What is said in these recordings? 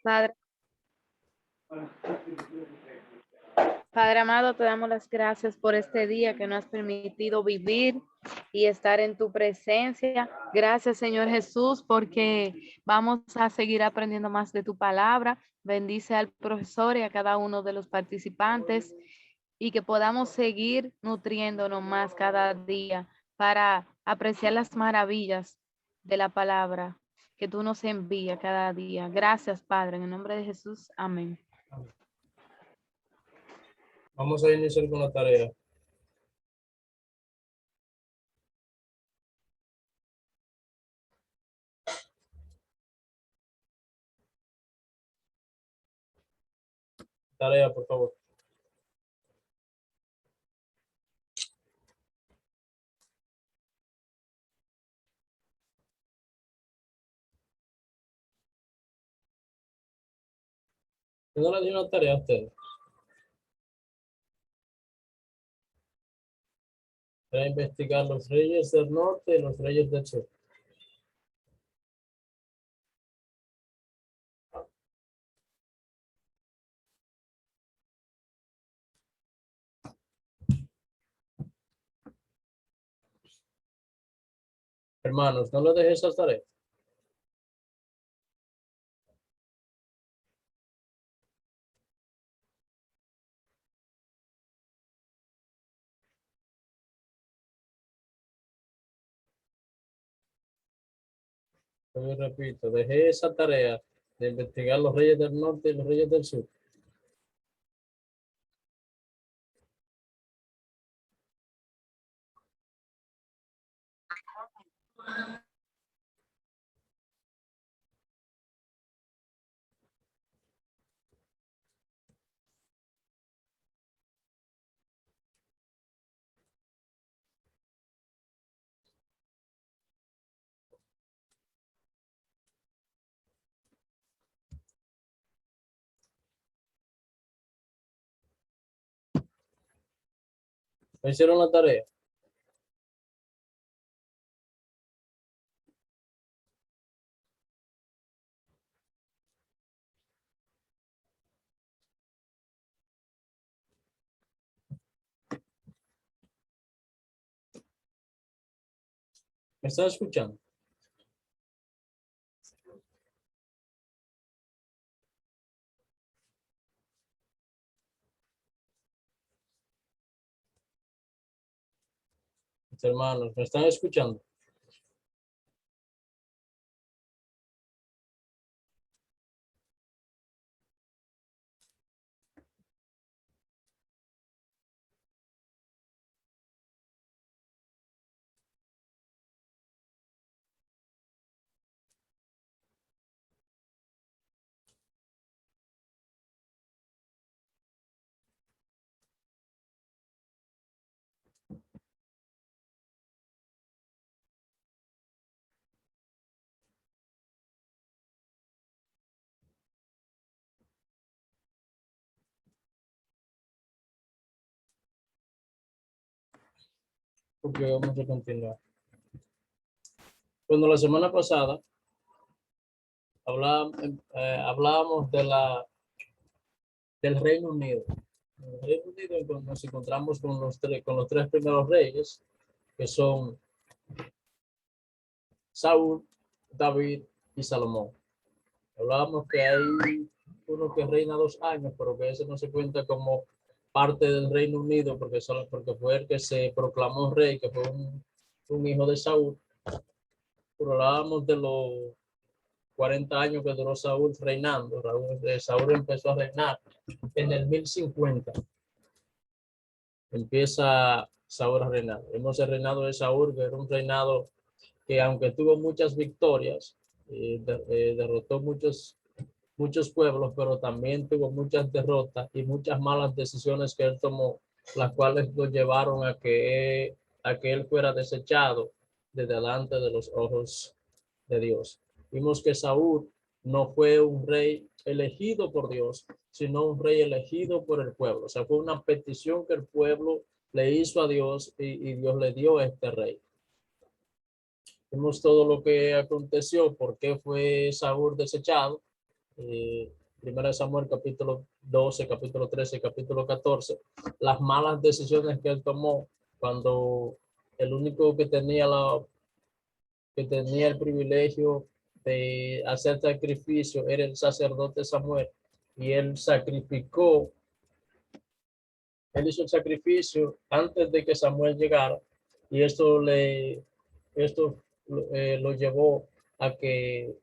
Padre, Padre amado, te damos las gracias por este día que nos has permitido vivir y estar en tu presencia. Gracias, Señor Jesús, porque vamos a seguir aprendiendo más de tu palabra. Bendice al profesor y a cada uno de los participantes y que podamos seguir nutriéndonos más cada día para apreciar las maravillas de la palabra que tú nos envías cada día. Gracias, Padre, en el nombre de Jesús. Amén. Vamos a iniciar con la tarea. Tarea, por favor. Yo no le di una tarea a ustedes. Para investigar los reyes del norte y los reyes del sur. Hermanos, no les dejé esas tareas. Yo repito, dejé esa tarea de investigar los reyes del norte y los reyes del sur. ¿Me hicieron la tarea? ¿Me están escuchando? Mis hermanos, ¿me están escuchando? Porque vamos a continuar. Bueno, la semana pasada hablábamos del Reino Unido. En el Reino Unido nos encontramos con los tres primeros reyes, que son Saúl, David y Salomón. Hablábamos que hay uno que reina 2 años, pero que ese no se cuenta como parte del Reino Unido, porque fue el que se proclamó rey, que fue un hijo de Saúl. Pero hablábamos de los 40 años que duró Saúl reinando. Saúl empezó a reinar en el 1050. Empieza Saúl a reinar. Hemos el reinado de Saúl, que era un reinado que, aunque tuvo muchas victorias, derrotó muchos pueblos, pero también tuvo muchas derrotas y muchas malas decisiones que él tomó, las cuales lo llevaron a que él fuera desechado de delante de los ojos de Dios. Vimos que Saúl no fue un rey elegido por Dios, sino un rey elegido por el pueblo. O sea, fue una petición que el pueblo le hizo a Dios y Dios le dio a este rey. Vimos todo lo que aconteció, por qué fue Saúl desechado, Primera de Samuel, capítulo 12, capítulo 13, capítulo 14, las malas decisiones que él tomó cuando el único que tenía el privilegio de hacer sacrificio era el sacerdote Samuel, y él hizo el sacrificio antes de que Samuel llegara, y esto lo llevó a que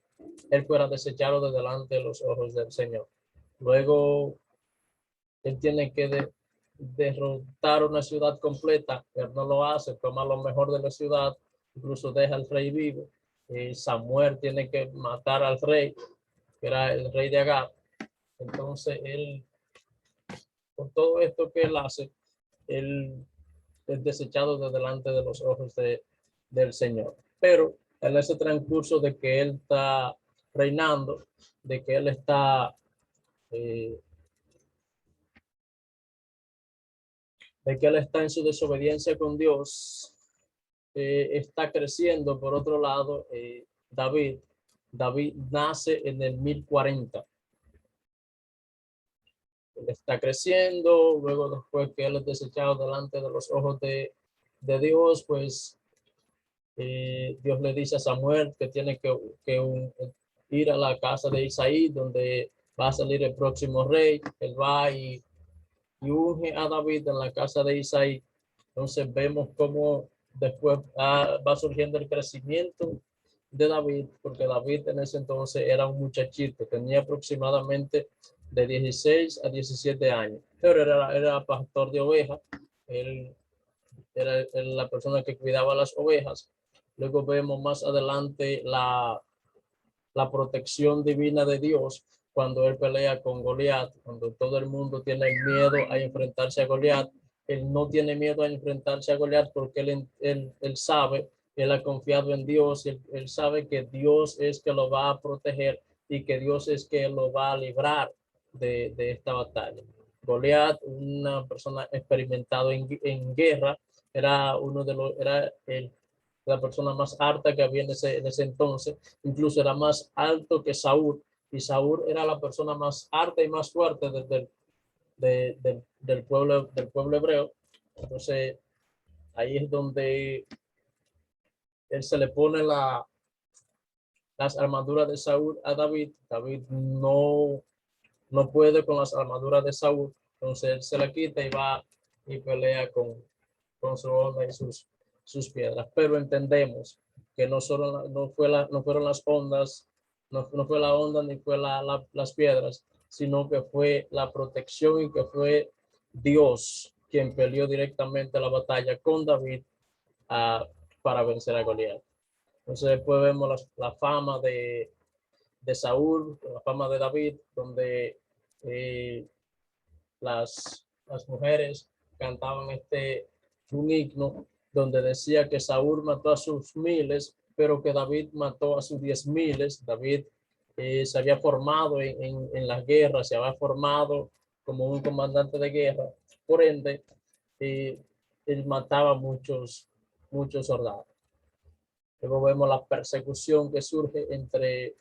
él fuera desechado de delante de los ojos del Señor. Luego él tiene que derrotar una ciudad completa, pero no lo hace, toma lo mejor de la ciudad, incluso deja al rey vivo. Samuel tiene que matar al rey, que era el rey de Agag. Entonces él, por todo esto que él hace, él es desechado de delante de los ojos del Señor. Pero en ese transcurso de que él está reinando, de que él está eh, en su desobediencia con Dios, está creciendo. Por otro lado, David nace en el 1040. Él está creciendo, luego después que él es desechado delante de los ojos de Dios, pues Dios le dice a Samuel que tiene que ir a la casa de Isaí, donde va a salir el próximo rey. Él va y unge a David en la casa de Isaí. Entonces vemos cómo después va surgiendo el crecimiento de David, porque David en ese entonces era un muchachito, tenía aproximadamente de 16 a 17 años, pero era pastor de ovejas. Él era la persona que cuidaba las ovejas. Luego vemos más adelante la protección divina de Dios cuando él pelea con Goliat, cuando todo el mundo tiene miedo a enfrentarse a Goliat. Él no tiene miedo a enfrentarse a Goliat porque él sabe, él ha confiado en Dios, él sabe que Dios es que lo va a proteger y que Dios es que lo va a librar de esta batalla. Goliat, una persona experimentada en guerra, era la persona más alta que había en ese entonces, incluso era más alto que Saúl, y Saúl era la persona más alta y más fuerte del pueblo hebreo. Entonces ahí es donde él se le pone las armaduras de Saúl a David. David no puede con las armaduras de Saúl, entonces él se la quita y va y pelea con su onda y sus piedras. Pero entendemos que no fueron las ondas, no fue la onda ni fue las piedras, sino que fue la protección y que fue Dios quien peleó directamente la batalla con David para vencer a Goliat. Entonces después vemos la fama de Saúl, la fama de David, donde las mujeres cantaban un himno donde decía que Saúl mató a sus miles, pero que David mató a sus 10,000. David se había formado en las guerras, se había formado como un comandante de guerra, por ende, él mataba muchos soldados. Luego vemos la persecución que surge entre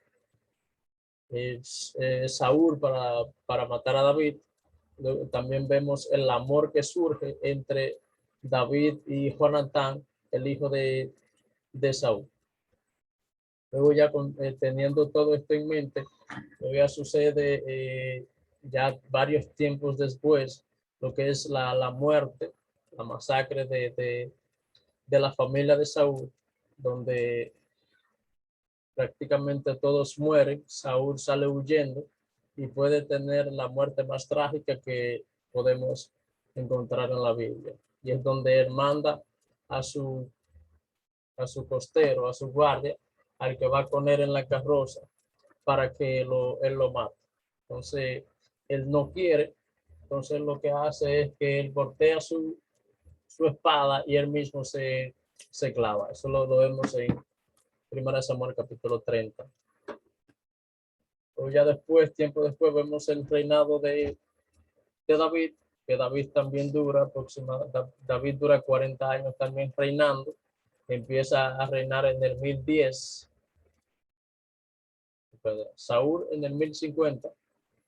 Saúl para matar a David. También vemos el amor que surge entre David y Jonatán, el hijo de Saúl. Luego ya teniendo todo esto en mente, luego ya sucede ya varios tiempos después, lo que es la muerte, la masacre de la familia de Saúl, donde prácticamente todos mueren. Saúl sale huyendo y puede tener la muerte más trágica que podemos encontrar en la Biblia. Y es donde él manda a su costero, a su guardia, al que va con él en la carroza, para que él lo mate. Entonces, él no quiere. Entonces, lo que hace es que él voltea su espada y él mismo se clava. Eso lo vemos en 1 Samuel capítulo 30. Pero ya después, tiempo después, vemos el reinado de David, que David también David dura 40 años también reinando. Empieza a reinar en el 1010. Saúl en el 1050,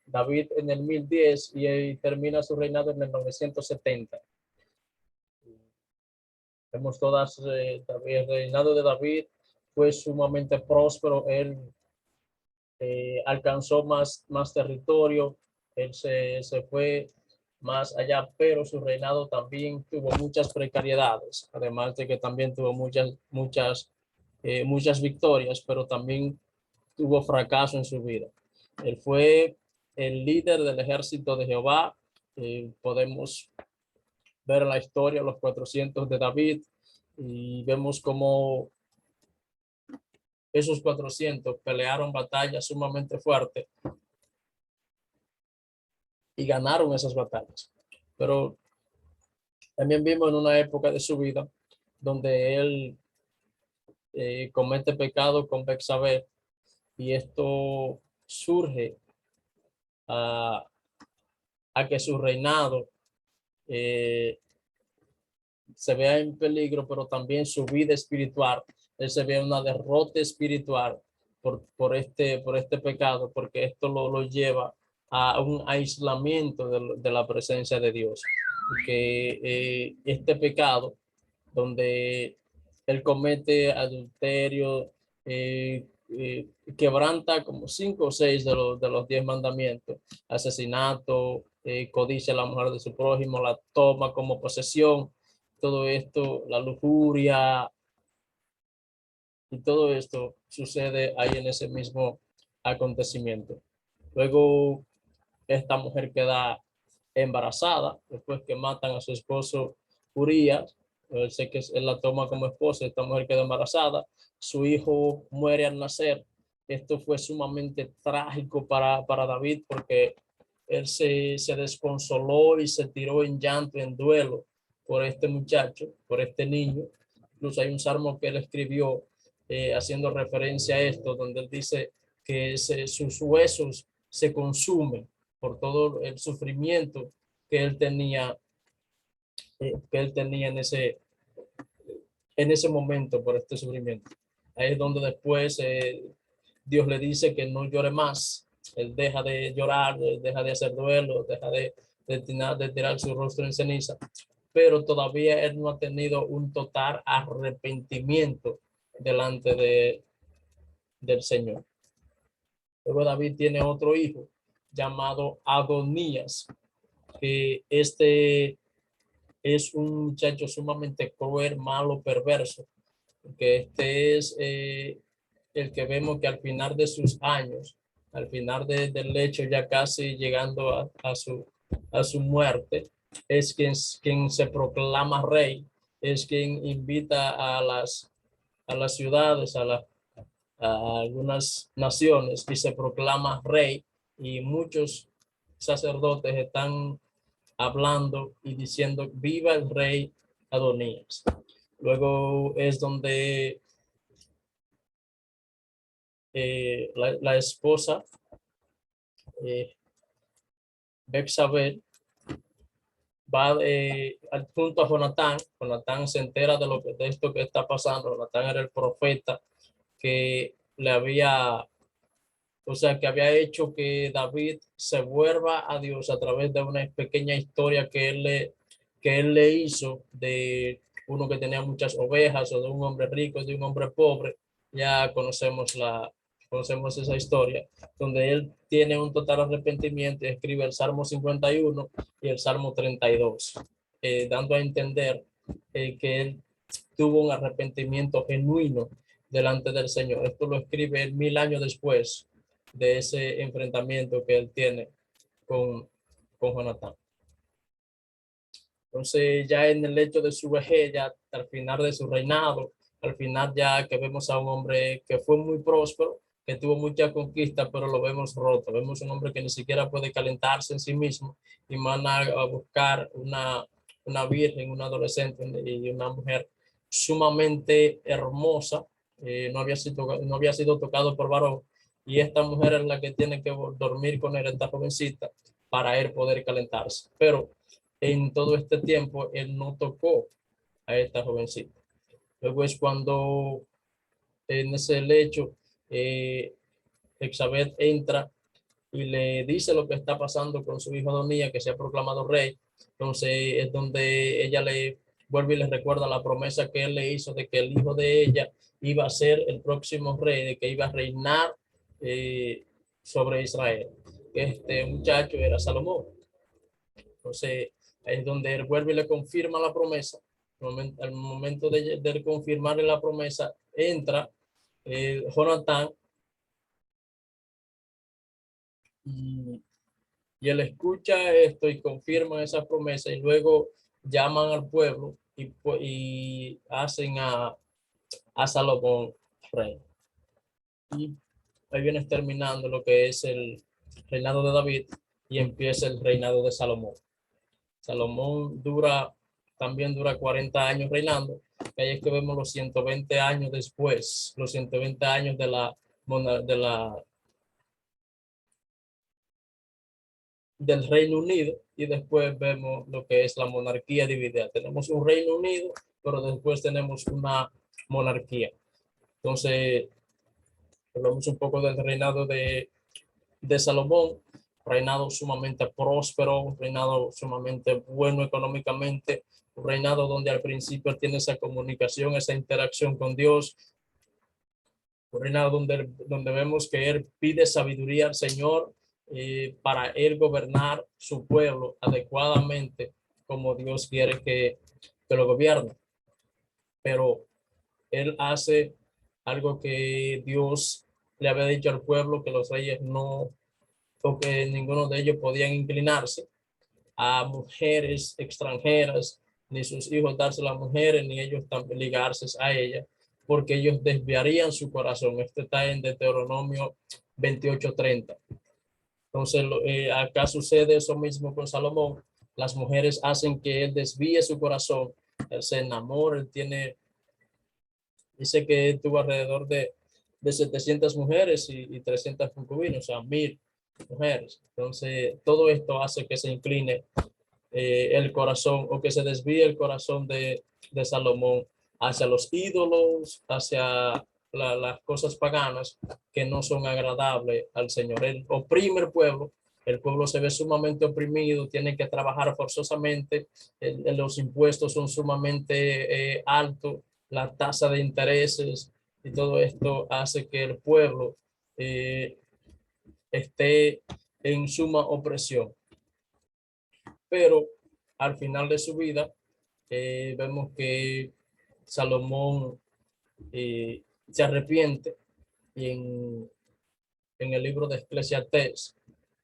David en el 1010 y termina su reinado en el 970. Vemos todas, el reinado de David fue sumamente próspero. Él alcanzó más territorio, él se fue más allá, pero su reinado también tuvo muchas precariedades, además de que también tuvo muchas victorias, pero también tuvo fracaso en su vida. Él fue el líder del ejército de Jehová. Podemos ver la historia, los 400 de David, y vemos cómo esos 400 pelearon batallas sumamente fuertes y ganaron esas batallas. Pero también vimos en una época de su vida donde él comete pecado con Betsabé, y esto surge a, a que su reinado eh, se vea en peligro, pero también su vida espiritual. Él se ve una derrota espiritual por este pecado, porque esto lo lleva a un aislamiento de la presencia de Dios. Que este pecado, donde él comete adulterio, quebranta como 5 o 6 de los 10 mandamientos, asesinato, codicia a la mujer de su prójimo, la toma como posesión, todo esto, la lujuria, y todo esto sucede ahí en ese mismo acontecimiento. Luego, esta mujer queda embarazada después que matan a su esposo Urías. Él sé que él la toma como esposa, esta mujer queda embarazada, su hijo muere al nacer. Esto fue sumamente trágico para David, porque él se desconsoló y se tiró en llanto, en duelo por este muchacho, por este niño. Incluso hay un salmo que él escribió haciendo referencia a esto, donde él dice que sus huesos se consumen por todo el sufrimiento que él tenía, en ese momento por este sufrimiento. Ahí es donde después Dios le dice que no llore más. Él deja de llorar, deja de hacer duelo, deja de tirar su rostro en ceniza, pero todavía él no ha tenido un total arrepentimiento delante del Señor. Luego David tiene otro hijo llamado Adonías, que este es un muchacho sumamente cruel, malo, perverso, porque este es el que vemos que al final de sus años, al final del lecho, ya casi llegando a su muerte, es quien se proclama rey, es quien invita a las ciudades, a algunas naciones, y se proclama rey, y muchos sacerdotes están hablando y diciendo viva el rey Adonías. Luego es donde la esposa eh, Betsabé va junto a Jonatán. Jonatán se entera de esto que está pasando. Jonatán era el profeta que le había, o sea, que había hecho que David se vuelva a Dios a través de una pequeña historia que él le hizo de uno que tenía muchas ovejas, o de un hombre rico, de un hombre pobre. Ya conocemos esa historia, donde él tiene un total arrepentimiento y escribe el Salmo 51 y el Salmo 32, dando a entender que él tuvo un arrepentimiento genuino delante del Señor. Esto lo escribe él 1000 años después de ese enfrentamiento que él tiene con Jonatán. Entonces, ya en el hecho de su vejez, ya al final de su reinado, al final ya que vemos a un hombre que fue muy próspero, que tuvo mucha conquista, pero lo vemos roto. Vemos un hombre que ni siquiera puede calentarse en sí mismo, y manda a buscar una virgen, una adolescente y una mujer sumamente hermosa. No había sido tocado por varón, y esta mujer es la que tiene que dormir con él, esta jovencita, para él poder calentarse. Pero en todo este tiempo él no tocó a esta jovencita. Luego es cuando en ese lecho Elizabeth entra y le dice lo que está pasando con su hijo Adonías, que se ha proclamado rey. Entonces es donde ella le vuelve y le recuerda la promesa que él le hizo de que el hijo de ella iba a ser el próximo rey, de que iba a reinar sobre Israel. Este muchacho era Salomón. Entonces es donde él vuelve y le confirma la promesa. Al momento de confirmarle la promesa, entra Jonatán y él escucha esto y confirma esa promesa y luego llaman al pueblo y hacen a Salomón rey. Y ahí viene terminando lo que es el reinado de David y empieza el reinado de Salomón. Salomón también dura 40 años reinando. Ahí es que vemos los 120 años después, los 120 años del Reino Unido, y después vemos lo que es la monarquía dividida. Tenemos un Reino Unido, pero después tenemos una monarquía. Entonces, hablamos un poco del reinado de Salomón, reinado sumamente próspero, un reinado sumamente bueno económicamente, un reinado donde al principio tiene esa comunicación, esa interacción con Dios, un reinado donde vemos que él pide sabiduría al Señor para él gobernar su pueblo adecuadamente como Dios quiere que lo gobierne. Pero él hace algo que Dios le había dicho al pueblo, que los reyes no, o que ninguno de ellos podían inclinarse a mujeres extranjeras, ni sus hijos dárselo a mujeres, ni ellos también ligarse a ellas, porque ellos desviarían su corazón. Esto está en Deuteronomio 28:30. Entonces, acá sucede eso mismo con Salomón. Las mujeres hacen que él desvíe su corazón, él se enamora, dice que tuvo alrededor de 700 mujeres y 300 concubinas, o sea, 1000 mujeres. Entonces, todo esto hace que se incline el corazón, o que se desvíe el corazón de Salomón hacia los ídolos, hacia las cosas paganas que no son agradables al Señor. Él oprime el pueblo se ve sumamente oprimido, tiene que trabajar forzosamente, los impuestos son sumamente altos, la tasa de intereses, y todo esto hace que el pueblo esté en suma opresión. Pero al final de su vida, vemos que Salomón se arrepiente, y en el libro de Eclesiastés,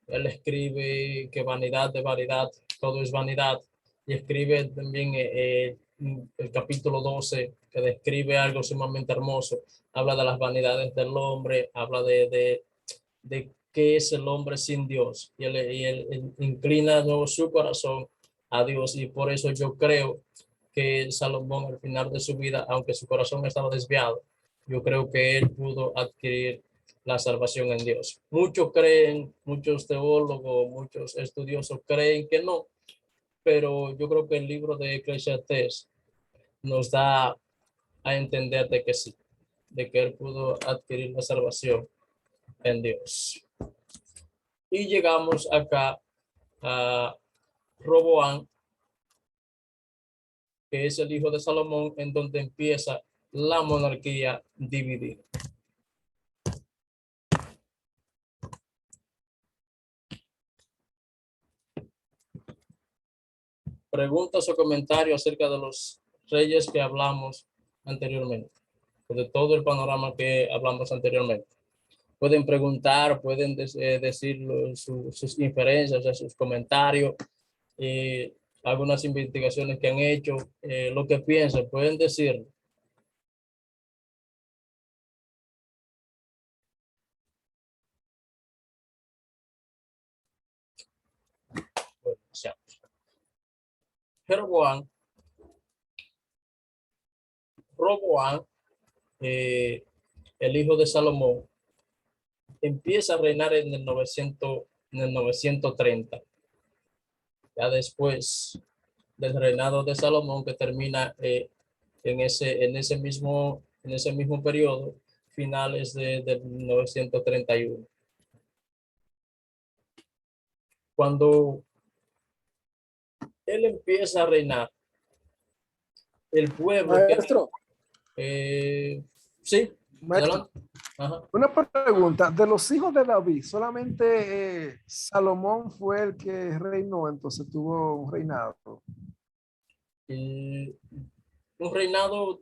él escribe que vanidad de vanidad, todo es vanidad, y escribe también el capítulo 12, que describe algo sumamente hermoso. Habla de las vanidades del hombre, habla de qué es el hombre sin Dios, y él inclina de nuevo su corazón a Dios, y por eso yo creo que Salomón al final de su vida, aunque su corazón estaba desviado, yo creo que él pudo adquirir la salvación en Dios. Muchos creen, muchos teólogos, muchos estudiosos creen que no, pero yo creo que el libro de Eclesiastés nos da a entender de que sí, de que él pudo adquirir la salvación en Dios. Y llegamos acá a Roboán, que es el hijo de Salomón, en donde empieza la monarquía dividida. Preguntas o comentarios acerca de los reyes que hablamos anteriormente, de todo el panorama que hablamos anteriormente. Pueden preguntar, pueden decir sus inferencias, o sea, sus comentarios, algunas investigaciones que han hecho, lo que piensan, pueden decirlo. Bueno, Roboán, el hijo de Salomón, empieza a reinar en el 930, ya después del reinado de Salomón, que termina en ese mismo periodo, finales de 931. cuando él empieza a reinar, el pueblo que Maestro, sí, maestro, adelante. Ajá. una pregunta. De los hijos de David, solamente Salomón fue el que reinó, entonces tuvo un reinado. Y un reinado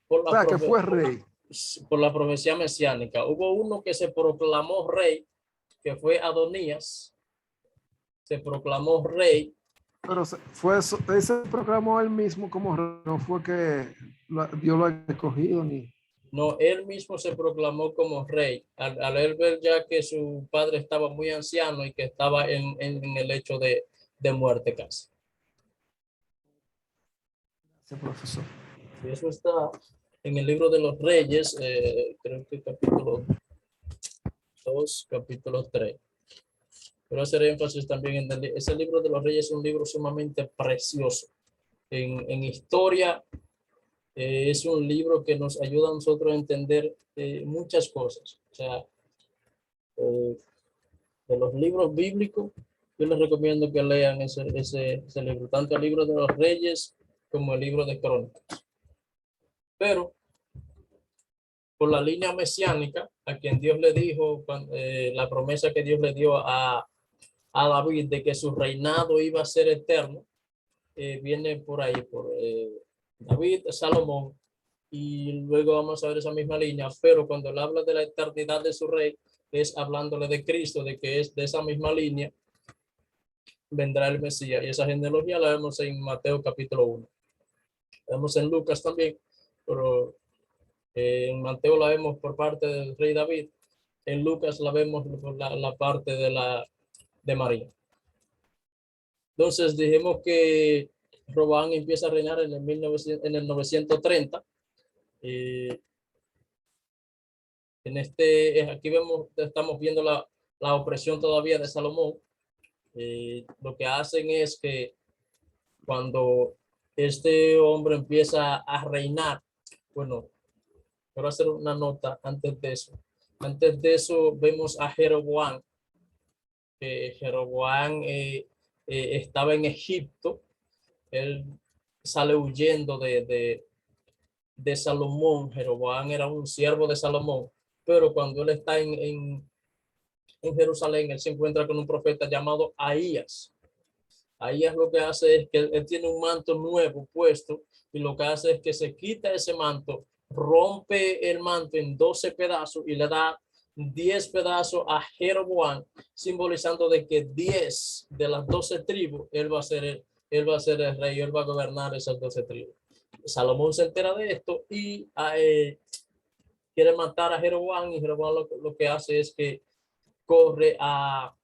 O sea, que fue rey. por la profecía mesiánica. Hubo uno que se proclamó rey, que fue Adonías, se proclamó rey. Pero él se proclamó él mismo como rey, no fue que Dios lo ha escogido ni. No, él mismo se proclamó como rey, al él ver ya que su padre estaba muy anciano y que estaba en el hecho de muerte casi. Ese profesor. Y eso está en el libro de los Reyes, creo que capítulo 2, capítulo 3. Pero hacer énfasis también en ese libro de los Reyes, es un libro sumamente precioso. En historia, es un libro que nos ayuda a nosotros a entender muchas cosas. O sea, de los libros bíblicos, yo les recomiendo que lean ese libro, tanto el libro de los Reyes como el libro de Crónicas. Pero por la línea mesiánica, a quien Dios le dijo, la promesa que Dios le dio a David de que su reinado iba a ser eterno, viene por ahí, por David, Salomón, y luego vamos a ver esa misma línea, pero cuando él habla de la eternidad de su rey, es hablándole de Cristo, de que es de esa misma línea, vendrá el Mesías, y esa genealogía la vemos en Mateo capítulo 1. La vemos en Lucas también, pero en Mateo la vemos por parte del rey David, en Lucas la vemos por la parte de María. Entonces dijimos que Roboam empieza a reinar en el 930. Aquí estamos viendo la opresión todavía de Salomón. Lo que hacen es que cuando este hombre empieza a reinar, bueno, quiero hacer una nota antes de eso. Antes de eso vemos a Jeroboam. Jeroboam estaba en Egipto. Él sale huyendo de Salomón. Jeroboam era un siervo de Salomón, pero cuando él está en Jerusalén, él se encuentra con un profeta llamado Ahías. Ahías lo que hace es que él tiene un manto nuevo puesto, y lo que hace es que se quita ese manto, rompe el manto en 12 pedazos y le da 10 pedazos a Jeroboam, simbolizando de que 10 de las 12 tribus, él va a ser el rey, él va a gobernar esas 12 tribus. Salomón se entera de esto y quiere matar a Jeroboam, y Jeroboam lo que hace es que corre a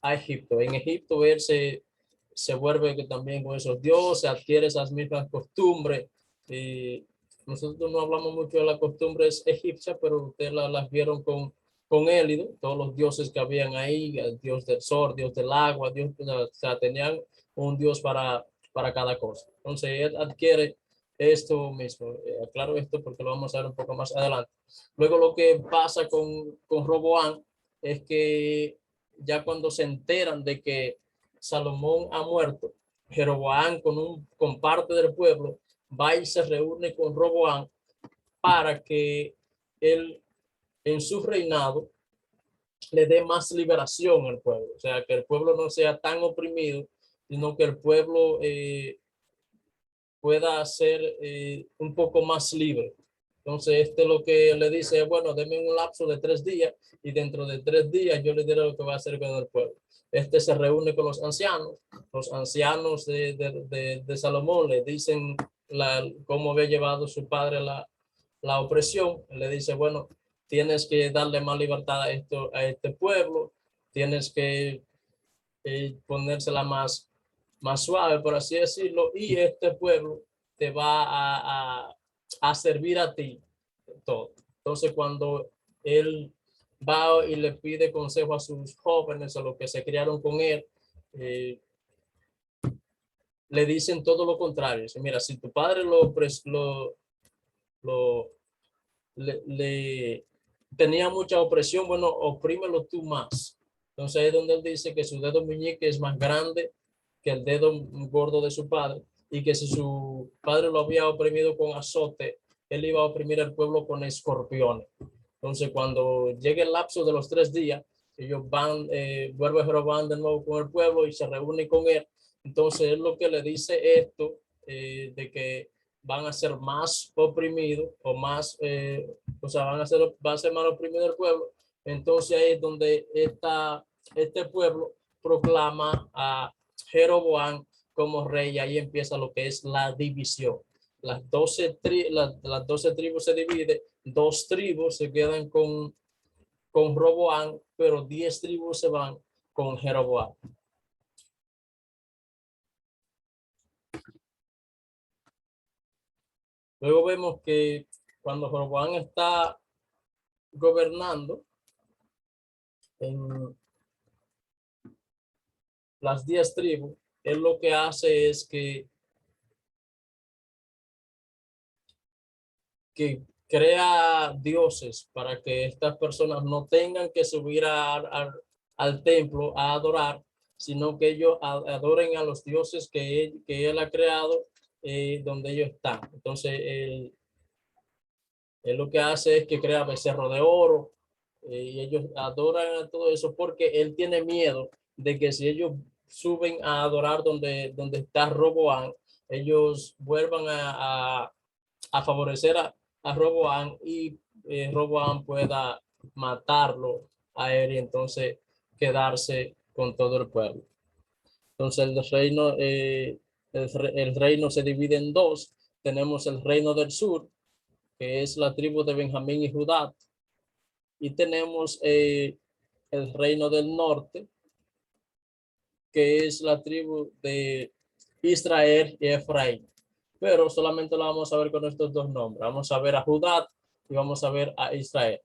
Egipto. En Egipto él se vuelve que también con esos dioses, adquiere esas mismas costumbres. Nosotros no hablamos mucho de las costumbres egipcias, pero ustedes las vieron con Élido, todos los dioses que habían ahí, el dios del sol, dios del agua, Dios, o sea, tenían un dios para cada cosa. Entonces él adquiere esto mismo. Aclaro esto porque lo vamos a ver un poco más adelante. Luego lo que pasa con Roboam es que ya cuando se enteran de que Salomón ha muerto, Jeroboam con parte del pueblo va y se reúne con Roboam para que él en su reinado le dé más liberación al pueblo. O sea, que el pueblo no sea tan oprimido, sino que el pueblo pueda ser un poco más libre. Entonces, lo que le dice es, bueno, denme un lapso de 3 días, y dentro de 3 días yo le diré lo que va a hacer con el pueblo. Se reúne con los ancianos de Salomón, le dicen cómo había llevado su padre la opresión. Le dice, bueno, tienes que darle más libertad a este pueblo, tienes que ponérsela más suave, por así decirlo, y este pueblo te va a servir a ti todo. Entonces, cuando él va y le pide consejo a sus jóvenes, a los que se criaron con él, le dicen todo lo contrario. Mira, si tu padre le tenía mucha opresión, bueno, oprímelo tú más. Entonces ahí es donde él dice que su dedo meñique es más grande que el dedo gordo de su padre, y que si su padre lo había oprimido con azote, él iba a oprimir al pueblo con escorpiones. Entonces cuando llegue el lapso de los 3 días, ellos van, vuelve Jeroboam de nuevo con el pueblo y se reúne con él. Entonces es lo que le dice esto, de que van a ser más oprimidos o más, o sea, va a ser más oprimido el pueblo. Entonces ahí es donde este pueblo proclama a Jeroboam como rey, y ahí empieza lo que es la división. Las 12 tribus se dividen, 2 tribus se quedan con Roboam, pero 10 tribus se van con Jeroboam. Luego vemos que cuando Jeroboam está gobernando en las 10 tribus, él lo que hace es que crea dioses para que estas personas no tengan que subir al templo a adorar, sino que ellos adoren a los dioses que él ha creado, donde ellos están. Entonces, él lo que hace es que crea becerro de oro, y ellos adoran a todo eso porque él tiene miedo de que si ellos suben a adorar donde está Roboam, ellos vuelvan a favorecer a Roboam, y Roboam pueda matarlo a él y entonces quedarse con todo el pueblo. Entonces el reino se divide en 2. Tenemos el reino del sur, que es la tribu de Benjamín y Judá, y tenemos el reino del norte, que es la tribu de Israel y Efraín. Pero solamente lo vamos a ver con estos 2 nombres. Vamos a ver a Judá y vamos a ver a Israel.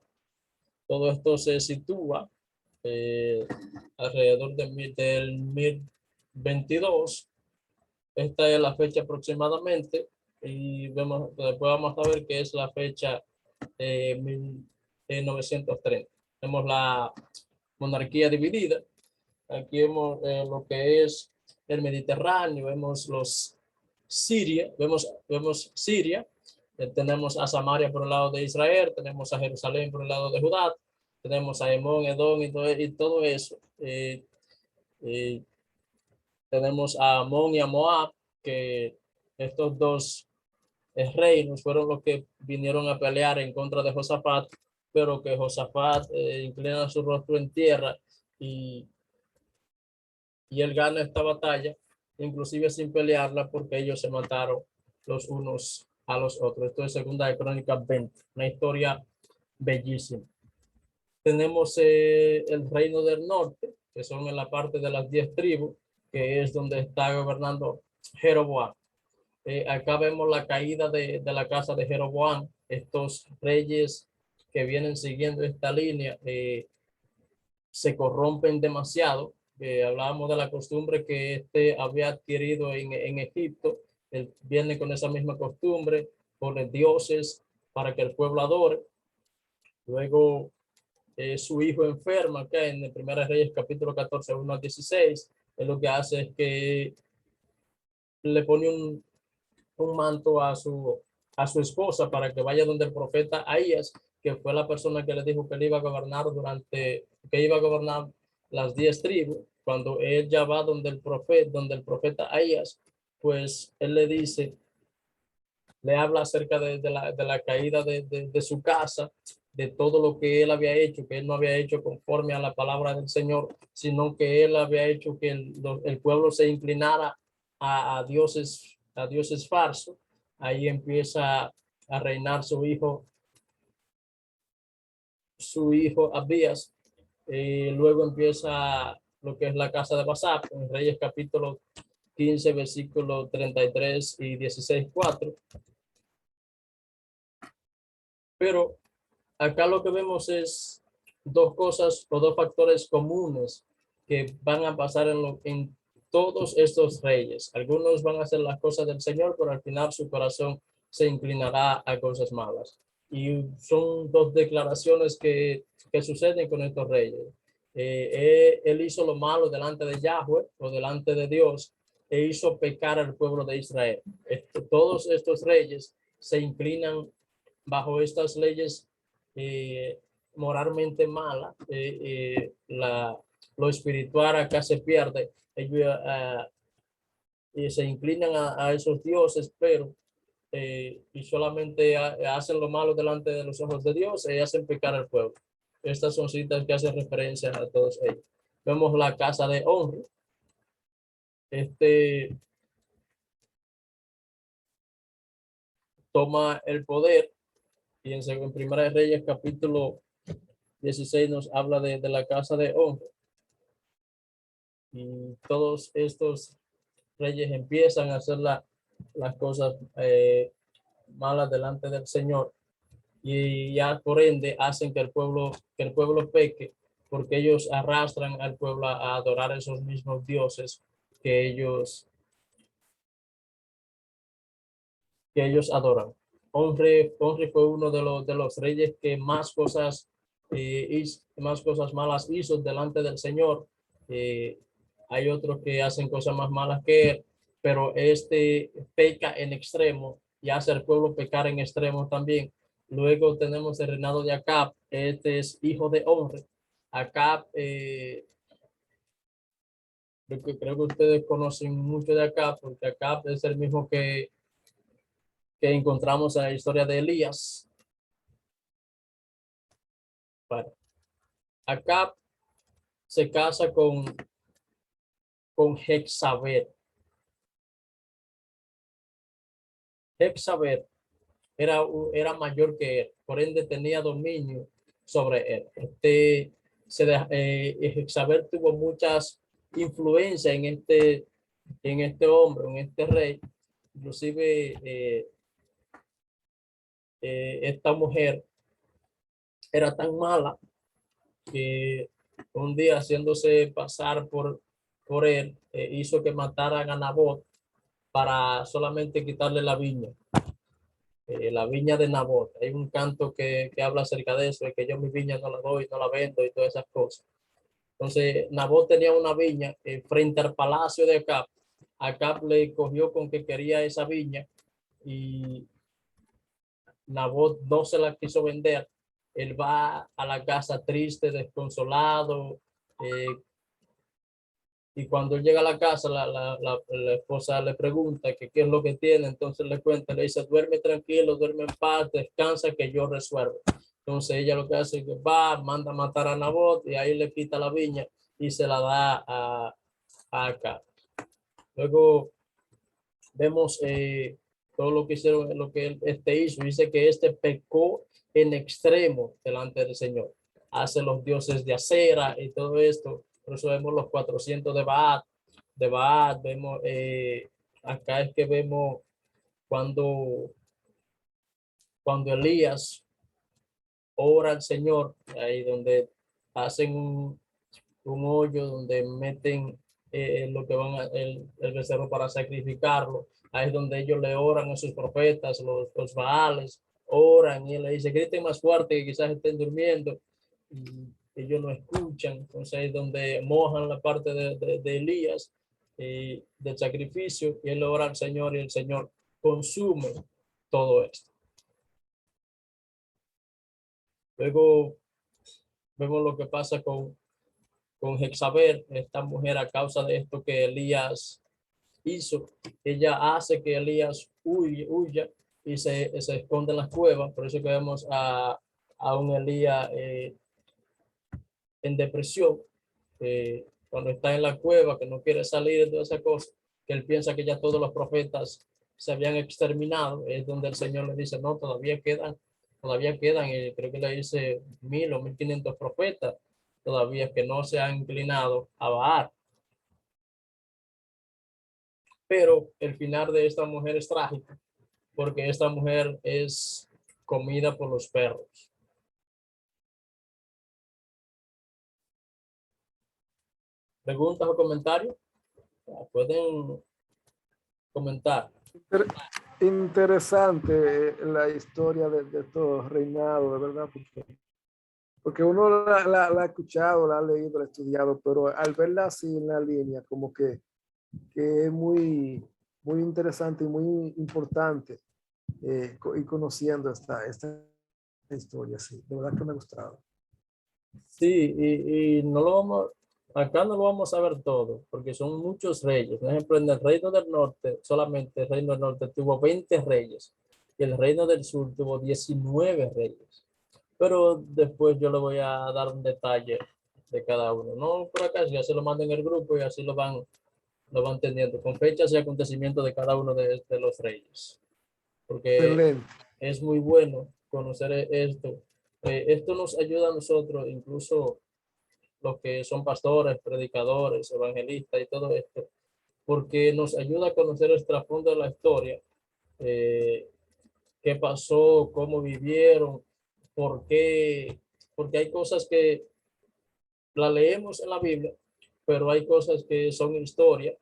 Todo esto se sitúa alrededor del 1022. Esta es la fecha aproximadamente, y después vamos a ver que es la fecha 1930. Tenemos la monarquía dividida. Aquí vemos lo que es el Mediterráneo, vemos Siria, tenemos a Samaria por el lado de Israel, tenemos a Jerusalén por el lado de Judá, tenemos a Emón, Edom y todo eso. Tenemos a Amón y a Moab, que estos 2 reinos fueron los que vinieron a pelear en contra de Josafat, pero que Josafat inclina su rostro en tierra, y él gana esta batalla, inclusive sin pelearla, porque ellos se mataron los unos a los otros. Esto es Segunda de Crónicas 20, una historia bellísima. Tenemos el reino del norte, que son en la parte de las 10 tribus, que es donde está gobernando Jeroboam. Acá vemos la caída de la casa de Jeroboam. Estos reyes que vienen siguiendo esta línea se corrompen demasiado. Hablábamos de la costumbre que había adquirido en Egipto. Él viene con esa misma costumbre, pone dioses para que el pueblo adore. Luego su hijo enferma, acá en el 1 Reyes capítulo 14, 1 al 16. Él lo que hace es que le pone un manto a su esposa para que vaya donde el profeta Ahías, que fue la persona que le dijo que él iba a gobernar que iba a gobernar las 10 tribus. Cuando él ya va donde el profeta Ahías, pues él le habla acerca de la caída de su casa, de todo lo que él había hecho, que él no había hecho conforme a la palabra del Señor, sino que él había hecho que el pueblo se inclinara a dioses falsos. Ahí empieza a reinar su hijo Abías. Luego empieza lo que es la casa de Basap, en Reyes capítulo 15, versículos 33 y 16, 4. Pero acá lo que vemos es 2 cosas o 2 factores comunes que van a pasar en todos estos reyes. Algunos van a hacer las cosas del Señor, pero al final su corazón se inclinará a cosas malas. Y son 2 declaraciones que suceden con estos reyes. Él hizo lo malo delante de Yahweh o delante de Dios e hizo pecar al pueblo de Israel. Todos estos reyes se inclinan bajo estas leyes moralmente malas. Lo espiritual acá se pierde. Ellos y se inclinan a esos dioses, pero y solamente hacen lo malo delante de los ojos de Dios y hacen pecar al pueblo. Estas son citas que hacen referencia a todos ellos. Vemos la casa de Omri. Toma el poder y en Primera de Reyes capítulo 16 nos habla de la casa de Omri. Y todos estos reyes empiezan a hacer las cosas malas delante del Señor y ya por ende hacen que el pueblo peque, porque ellos arrastran al pueblo a adorar a esos mismos dioses que ellos adoran. Omri fue uno de los reyes que más cosas malas hizo delante del Señor. Hay otros que hacen cosas más malas que él, pero peca en extremo y hace al pueblo pecar en extremo también. Luego tenemos el reinado de Acab. Este es hijo de Omri. Acab, creo que ustedes conocen mucho de Acab, porque Acab es el mismo que encontramos en la historia de Elías. Bueno, Acab se casa con Jezabel. Jezabel era mayor que él, por ende tenía dominio sobre él. Jezabel tuvo muchas influencias en este hombre, en este rey. Inclusive esta mujer era tan mala que un día, haciéndose pasar por él, hizo que mataran a Nabot para solamente quitarle la viña. La viña de Nabot. Hay un canto que habla acerca de eso, de que yo mi viña no la doy, no la vendo y todas esas cosas. Entonces, Nabot tenía una viña frente al palacio de Acab. Acab le cogió con que quería esa viña y Nabot no se la quiso vender. Él va a la casa triste, desconsolado, y cuando él llega a la casa, la esposa le pregunta que qué es lo que tiene. Entonces le cuenta, le dice, duerme tranquilo, duerme en paz, descansa que yo resuelvo. Entonces ella lo que hace es que va, manda a matar a Nabot y ahí le quita la viña y se la da a Acab. Luego vemos todo lo que hicieron, lo que hizo. Dice que pecó en extremo delante del Señor. Hace los dioses de acera y todo esto. Por eso vemos los 400 de Baal. Vemos, acá es que vemos cuando Elías ora al Señor, ahí donde hacen un hoyo donde meten lo que el becerro para sacrificarlo. Ahí es donde ellos le oran a sus profetas, los Baales, oran y él le dice, griten más fuerte que quizás estén durmiendo. Y ellos no escuchan. Entonces ahí es donde mojan la parte de Elías del sacrificio y él ora al Señor y el Señor consume todo esto. Luego vemos lo que pasa con Jezabel, esta mujer, a causa de esto que Elías hizo. Ella hace que Elías huya y se esconde en las cuevas. Por eso que vemos a un Elías en depresión, cuando está en la cueva, que no quiere salir de toda esa cosa, que él piensa que ya todos los profetas se habían exterminado. Es donde el Señor le dice, no, todavía quedan, creo que le dice 1000 o 1500 profetas todavía que no se han inclinado a Baal. Pero el final de esta mujer es trágico, porque esta mujer es comida por los perros. ¿Preguntas o comentarios? Pueden comentar. Interesante la historia de estos reinados, de verdad, porque Porque uno la ha escuchado, la ha leído, la ha estudiado, pero al verla así en la línea, como que es muy interesante y muy importante ir conociendo esta historia, sí. De verdad que me ha gustado. Sí, y no lo vamos, acá no lo vamos a ver todo, porque son muchos reyes. Por ejemplo, en el reino del norte, solamente el reino del norte tuvo 20 reyes, y el reino del sur tuvo 19 reyes. Pero después yo le voy a dar un detalle de cada uno. No por acá, ya se lo mando en el grupo y así lo van teniendo, con fechas y acontecimientos de cada uno de los reyes. Porque Excelente. es muy bueno conocer esto. Esto nos ayuda a nosotros, incluso los que son pastores, predicadores, evangelistas y todo esto, porque nos ayuda a conocer el trasfondo de la historia, eh, qué pasó, cómo vivieron, por qué, porque hay cosas que la leemos en la Biblia, pero hay cosas que son historia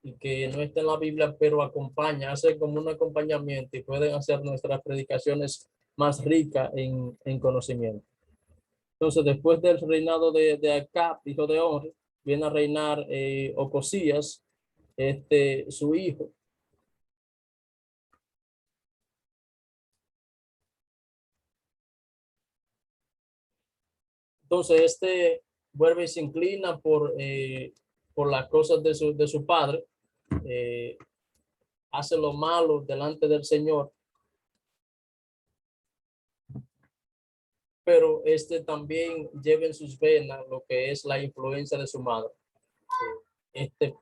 y que no está en la Biblia, pero acompaña, hace como un acompañamiento y pueden hacer nuestras predicaciones más ricas en conocimiento. Entonces, después del reinado de Acab, hijo de Omri, viene a reinar Ocosías, su hijo. Entonces, vuelve y se inclina por las cosas de su padre, eh, hace lo malo delante del Señor, pero también lleva en sus venas lo que es la influencia de su madre.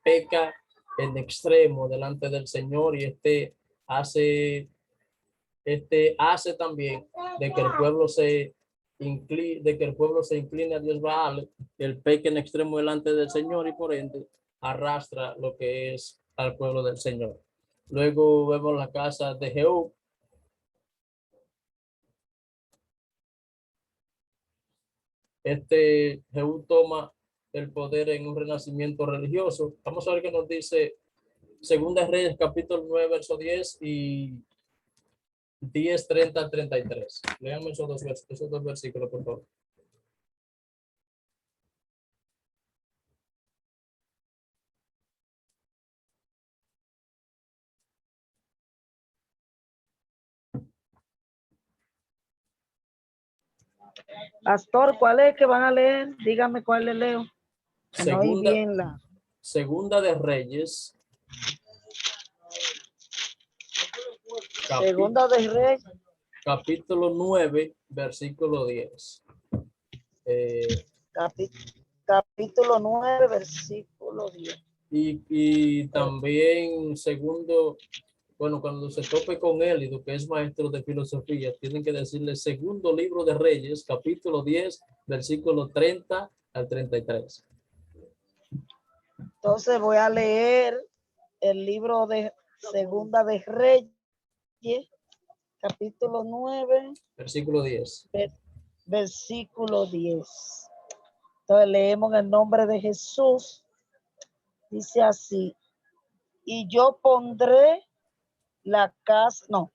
Peca en extremo delante del Señor y hace, hace también de que el pueblo se incline a Dios Baal, el peca en extremo delante del Señor y por ende arrastra lo que es al pueblo del Señor. Luego vemos la casa de Jehú. Jehú toma el poder en un renacimiento religioso. Vamos a ver qué nos dice Segunda de Reyes, capítulo 9, verso 10 y 10, 30, 33. Leamos esos dos versículos, por favor. Pastor, ¿cuál es que van a leer? Dígame cuál le leo. Que no oí Segunda, bien la. Segunda de Reyes, Segunda de Reyes, capítulo 9, versículo 10. capi- capítulo 9, versículo 10. Y también bueno, cuando se tope con Élido, que es maestro de filosofía, tienen que decirle segundo libro de Reyes, capítulo 10, versículo 30 al 33. Entonces voy a leer el libro de Segunda de Reyes, capítulo 9, Versículo 10. versículo 10. Entonces leemos en el nombre de Jesús. Dice así: y yo pondré la casa, no,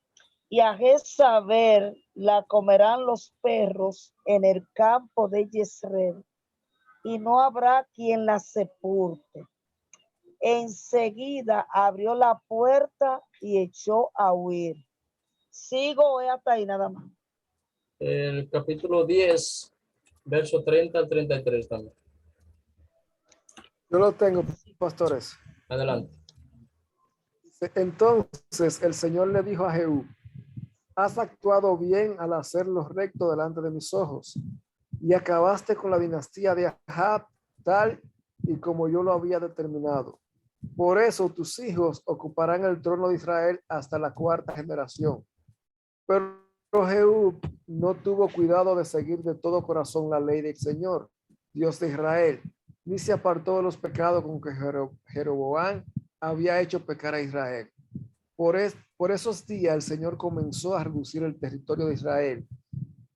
y a Jezabel la comerán los perros en el campo de Jezreel, y no habrá quien la sepulte. Enseguida abrió la puerta y echó a huir. Sigo hasta ahí nada más. El capítulo 10, verso 30 al 33 también. Yo lo tengo, pastores. Adelante. Entonces el Señor le dijo a Jehú: has actuado bien al hacer lo recto delante de mis ojos, y acabaste con la dinastía de Ahab, tal y como yo lo había determinado. Por eso tus hijos ocuparán el trono de Israel hasta la cuarta generación. Pero Jehú no tuvo cuidado de seguir de todo corazón la ley del Señor, Dios de Israel, ni se apartó de los pecados con que Jeroboam había hecho pecar a Israel. Por esos días el Señor comenzó a reducir el territorio de Israel,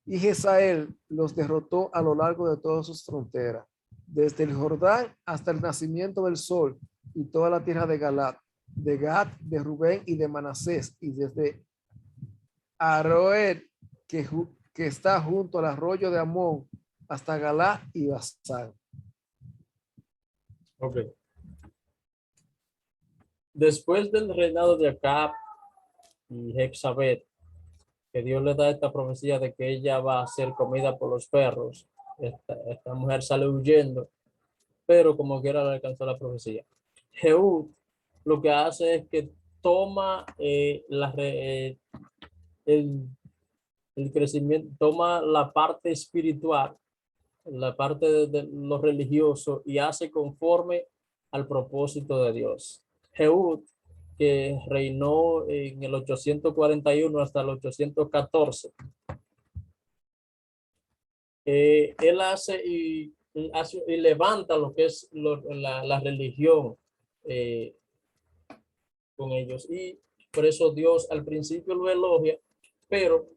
y Jezreel los derrotó a lo largo de todas sus fronteras, desde el Jordán hasta el nacimiento del sol, y toda la tierra de Galaad, de Gad, de Rubén y de Manasés, y desde Aroer, que está junto al arroyo de Amón, hasta Galá y Basán. Ok. Después del reinado de Acab y Jezabel, que Dios le da esta profecía de que ella va a ser comida por los perros, esta mujer sale huyendo, pero como quiera le alcanzó la profecía. Jehú lo que hace es que toma el crecimiento, toma la parte espiritual, la parte de lo religioso y hace conforme al propósito de Dios. Jehú, que reinó en el 841 hasta el 814, él hace y levanta lo que es la religión eh, con ellos. Y por eso Dios al principio lo elogia, pero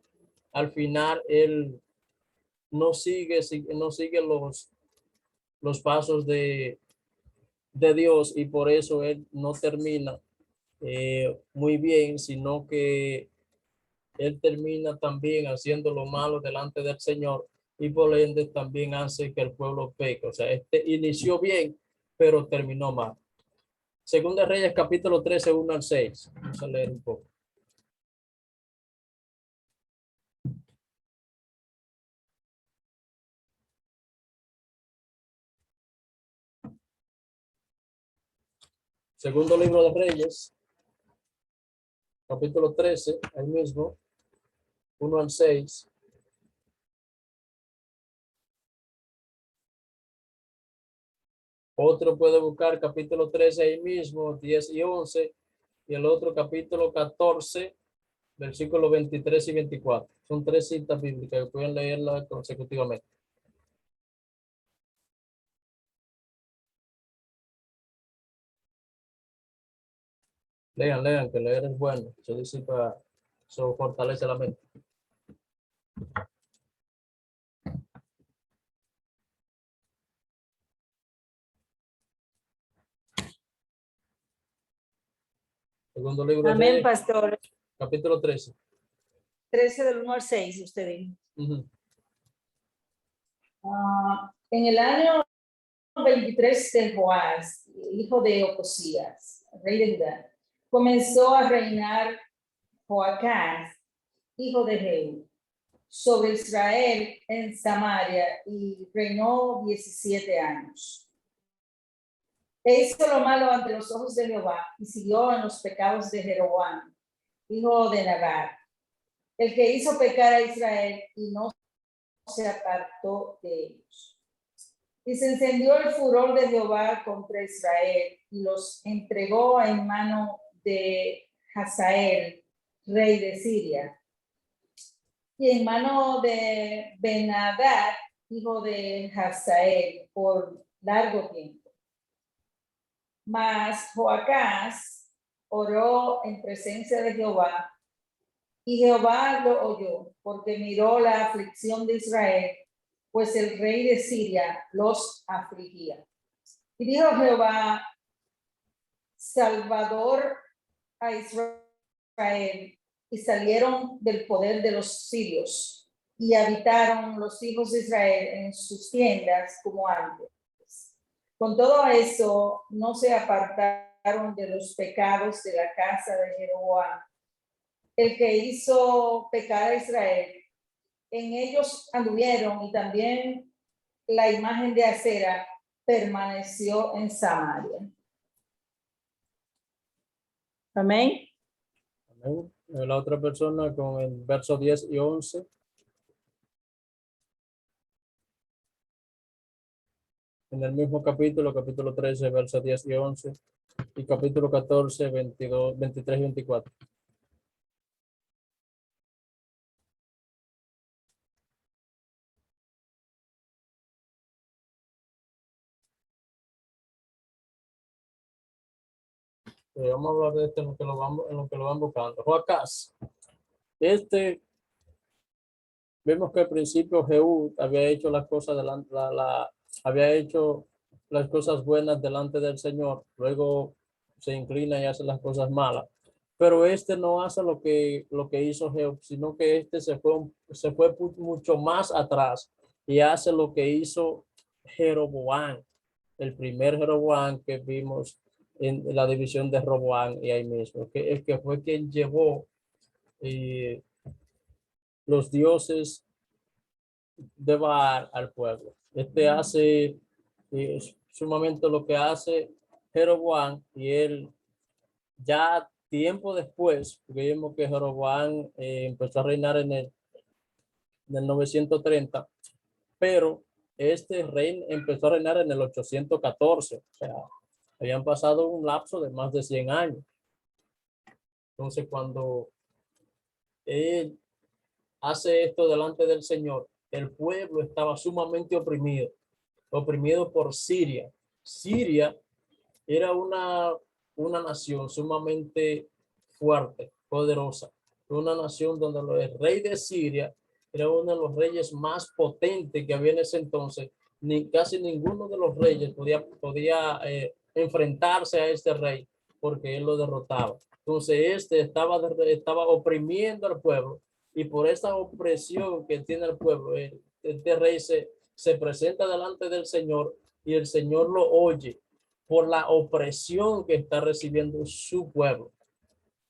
al final él no sigue los pasos de Dios, y por eso él no termina muy bien, sino que él termina también haciendo lo malo delante del Señor, y por ende también hace que el pueblo peque. O sea, inició bien, pero terminó mal. Segunda Reyes, capítulo 13, 1 al 6. Vamos a leer un poco. Segundo libro de Reyes, capítulo 13, el mismo, 1 al 6. Otro puede buscar capítulo 13 ahí mismo, 10 y 11, y el otro capítulo 14, versículos 23 y 24. Son tres citas bíblicas que pueden leerlas consecutivamente. Lean, que leer es bueno. Se disipa, eso fortalece la mente. Segundo libro de Amén, Reyes, pastor. capítulo 13. 13 del 1 al 6, usted dijo. Ujú. En el año 23 de Joás, hijo de Ocosías, rey de Judá, comenzó a reinar Joacás, hijo de Jehú, sobre Israel en Samaria, y reinó 17 años. E hizo lo malo ante los ojos de Jehová y siguió en los pecados de Jeroboam, hijo de Nabat, el que hizo pecar a Israel y no se apartó de ellos. Y se encendió el furor de Jehová contra Israel y los entregó en mano de Hazael, rey de Siria, y en mano de Ben-Hadad, hijo de Hazael, por largo tiempo. Mas Joacás oró en presencia de Jehová, y Jehová lo oyó, porque miró la aflicción de Israel, pues el rey de Siria los afligía. Y dijo Jehová: Salvador a Israel. Y salieron del poder de los sirios, y habitaron los hijos de Israel en sus tiendas como antes. Con todo eso, no se apartaron de los pecados de la casa de Jeroboam, el que hizo pecar a Israel. En ellos anduvieron, y también la imagen de acera permaneció en Samaria. Amén. Amén. La otra persona con el verso 10 y 11. En el mismo capítulo, capítulo 13, verso 10 y 11. Y capítulo 14, 22, 23 y 24. Vamos a hablar de este en lo que lo van buscando. Joacás. Vemos que al principio Jehú había hecho las cosas había hecho las cosas buenas delante del Señor, luego se inclina y hace las cosas malas. Pero no hace lo que hizo Jehú, sino que se fue mucho más atrás y hace lo que hizo Jeroboam, el primer Jeroboam que vimos en la división de Roboam y ahí mismo, que el que fue quien llevó los dioses de Baal al pueblo. Hace sumamente lo que hace Jeroboam, y él ya tiempo después, porque vimos que Jeroboam empezó a reinar en el 930, pero este rey empezó a reinar en el 814, o sea, habían pasado un lapso de más de 100 años. Entonces, cuando él hace esto delante del Señor, el pueblo estaba sumamente oprimido por Siria. Siria era una nación sumamente fuerte, poderosa, una nación donde el rey de Siria era uno de los reyes más potentes que había en ese entonces. Casi ninguno de los reyes podía enfrentarse a este rey porque él lo derrotaba. Entonces estaba oprimiendo al pueblo, y por esa opresión que tiene el pueblo, este rey se presenta delante del Señor, y el Señor lo oye por la opresión que está recibiendo su pueblo.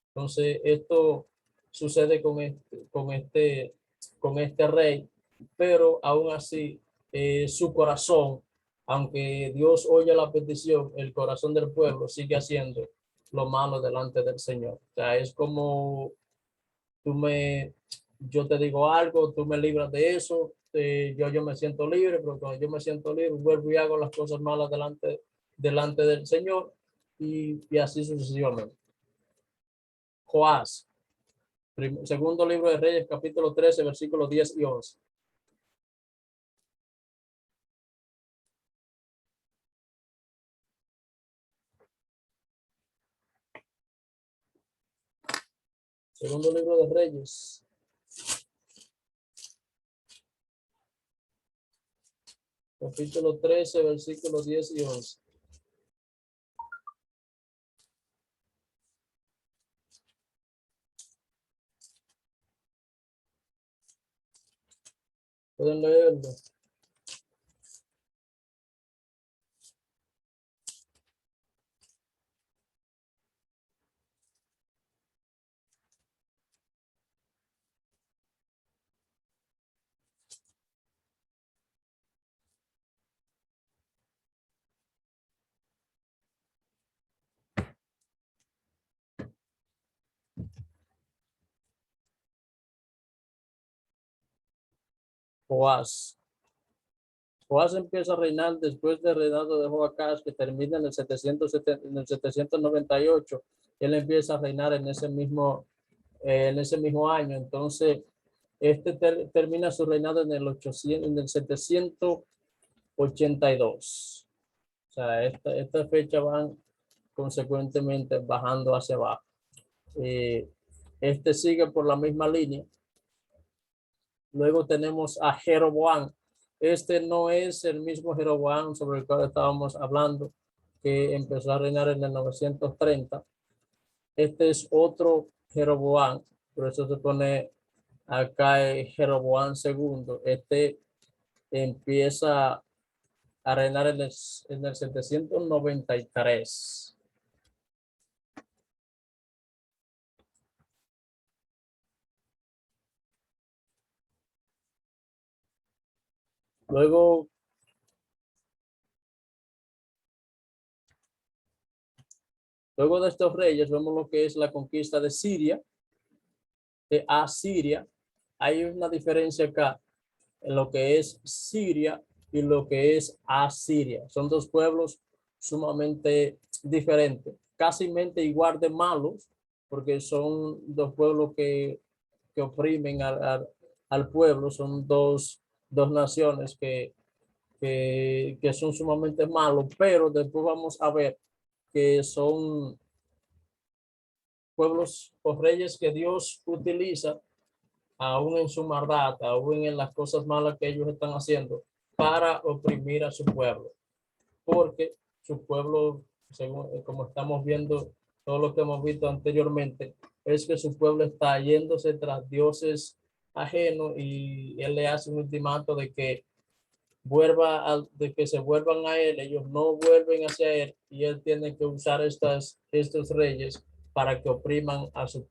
Entonces esto sucede con este rey, pero aún así su corazón, aunque Dios oye la petición, el corazón del pueblo sigue haciendo lo malo delante del Señor. O sea, es como yo te digo algo, tú me libras de eso, yo me siento libre, pero cuando yo me siento libre, vuelvo y hago las cosas malas delante del Señor, y así sucesivamente. Joás, segundo libro de Reyes, capítulo 13, versículos 10 y 11. Segundo libro de Reyes, capítulo 13, versículos 10 y 11. Pueden leerlo. Joás. Joás empieza a reinar después del reinado de Joacás, que termina en el 798. Él empieza a reinar en ese mismo año. Entonces, termina su reinado en el 782. O sea, esta fecha van consecuentemente bajando hacia abajo. Sigue por la misma línea. Luego tenemos a Jeroboam. No es el mismo Jeroboam sobre el cual estábamos hablando, que empezó a reinar en el 930. Es otro Jeroboam, por eso se pone acá Jeroboam segundo. Empieza a reinar en el 793. Luego de estos reyes vemos lo que es la conquista de Siria, de Asiria. Hay una diferencia acá en lo que es Siria y lo que es Asiria. Son dos pueblos sumamente diferentes, casi igual de malos, porque son dos pueblos que oprimen al pueblo. Son dos naciones que son sumamente malos, pero después vamos a ver que son pueblos o reyes que Dios utiliza aún en su maldad, aún en las cosas malas que ellos están haciendo, para oprimir a su pueblo, porque su pueblo, según como estamos viendo, todo lo que hemos visto anteriormente, es que su pueblo está yéndose tras dioses ajenos, y él le hace un ultimato de que de que se vuelvan a él, ellos no vuelven hacia él y él tiene que usar estos reyes para que opriman a sus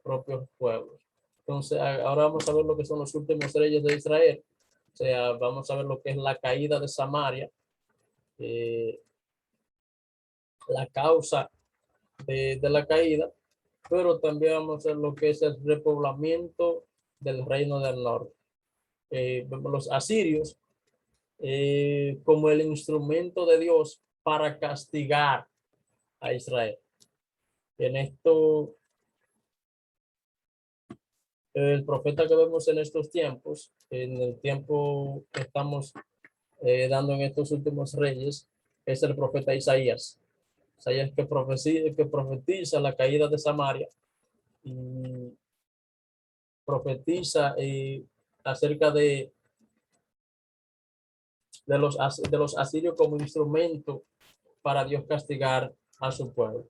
propios pueblos. Entonces, ahora vamos a ver lo que son los últimos reyes de Israel. O sea, vamos a ver lo que es la caída de Samaria, la causa de la caída, pero también vamos a ver lo que es el repoblamiento del reino del norte. Los asirios como el instrumento de Dios para castigar a Israel. En esto, el profeta que vemos en estos tiempos, en el tiempo que estamos dando en estos últimos reyes, es el profeta Isaías. Isaías que profetiza la caída de Samaria y profetiza acerca de los asirios como instrumento para Dios castigar a su pueblo.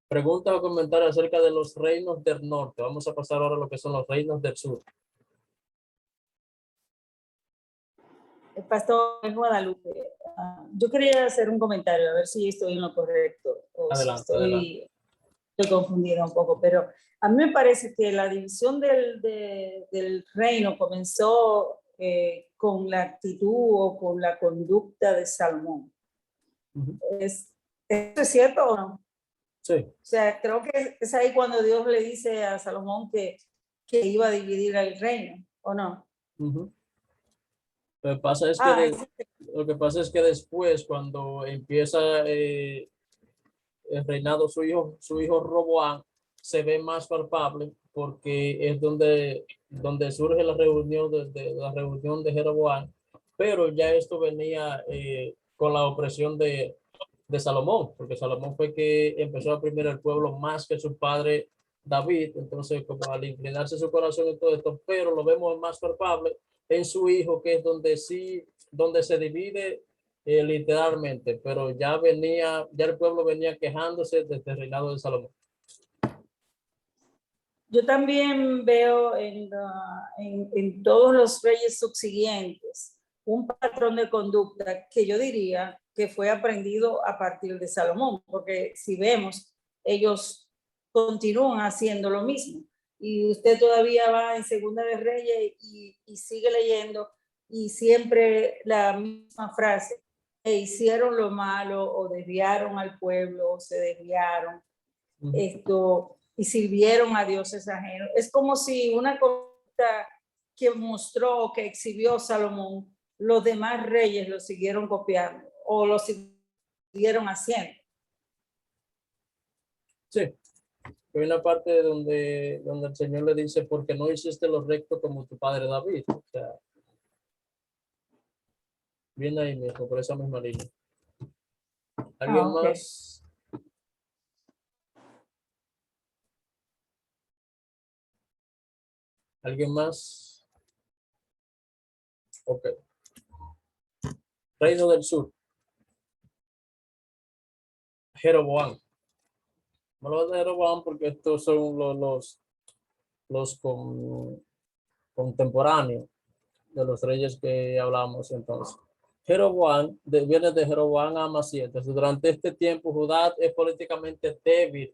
Pregunta o comentario acerca de los reinos del norte. Vamos a pasar ahora a lo que son los reinos del sur. El pastor Guadalupe, yo quería hacer un comentario, a ver si estoy en lo correcto o Adelante, si adelante. estoy confundida un poco, pero a mí me parece que la división del reino comenzó con la actitud o con la conducta de Salomón. Uh-huh. ¿Eso es cierto o no? Sí. O sea, creo que es ahí cuando Dios le dice a Salomón que iba a dividir el reino, ¿o no? Uh-huh. Lo que pasa es que después, cuando empieza el reinado su hijo Roboam, se ve más palpable porque es donde surge la reunión de Jeroboam, pero ya esto venía con la opresión de Salomón, porque Salomón fue que empezó a oprimir el pueblo más que su padre David. Entonces, como al inclinarse su corazón en todo esto, pero lo vemos más palpable en su hijo, que es donde se divide literalmente, pero ya el pueblo venía quejándose desde el reinado de Salomón. Yo también veo en todos los reyes subsiguientes un patrón de conducta que yo diría que fue aprendido a partir de Salomón, porque si vemos, ellos continúan haciendo lo mismo. Y usted todavía va en Segunda de Reyes y sigue leyendo y siempre la misma frase: e hicieron lo malo o desviaron al pueblo o se desviaron. Y sirvieron a dioses ajenos. Es como si una cosa que mostró, que exhibió Salomón, los demás reyes lo siguieron copiando o lo siguieron haciendo. Sí, hay una parte donde el Señor le dice, porque no hiciste lo recto como tu padre David. O sea, viene ahí mismo, por esa misma línea. ¿Alguien más? ¿Alguien más? Ok. Reino del sur. Jeroboam. No lo de Jeroboam porque estos son los contemporáneos de los reyes que hablamos entonces. Jeroboam viene de Jeroboam a Amasías. Entonces, durante este tiempo, Judá es políticamente débil,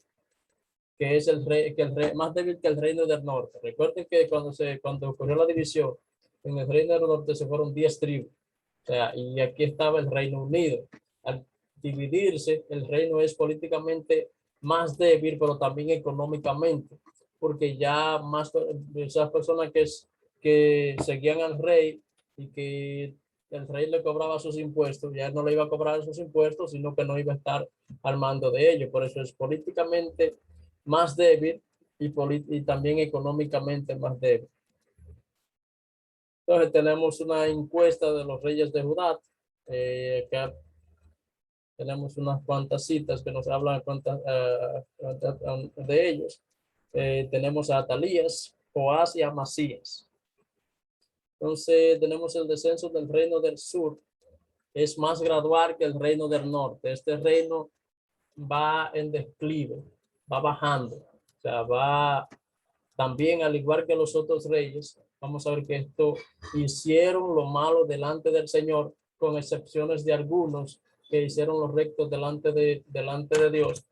que es el rey más débil que el reino del norte. Recuerden que cuando ocurrió la división, en el reino del norte se fueron 10 tribus. O sea, y aquí estaba el Reino Unido. Al dividirse, el reino es políticamente más débil, pero también económicamente, porque ya más esas personas que seguían al rey y que el rey le cobraba sus impuestos, ya no le iba a cobrar sus impuestos, sino que no iba a estar al mando de ellos. Por eso es políticamente más débil y también económicamente más débil. Entonces tenemos una encuesta de los reyes de Judá. Acá tenemos unas cuantas citas que nos hablan de ellos. Tenemos a Atalías, Joás y Amasías. Entonces tenemos el descenso del reino del sur. Es más gradual que el reino del norte. Este reino va en declive, va bajando. O sea, va también, al igual que los otros reyes, vamos a ver que esto hicieron lo malo delante del Señor, con excepciones de algunos que hicieron los rectos delante de Dios.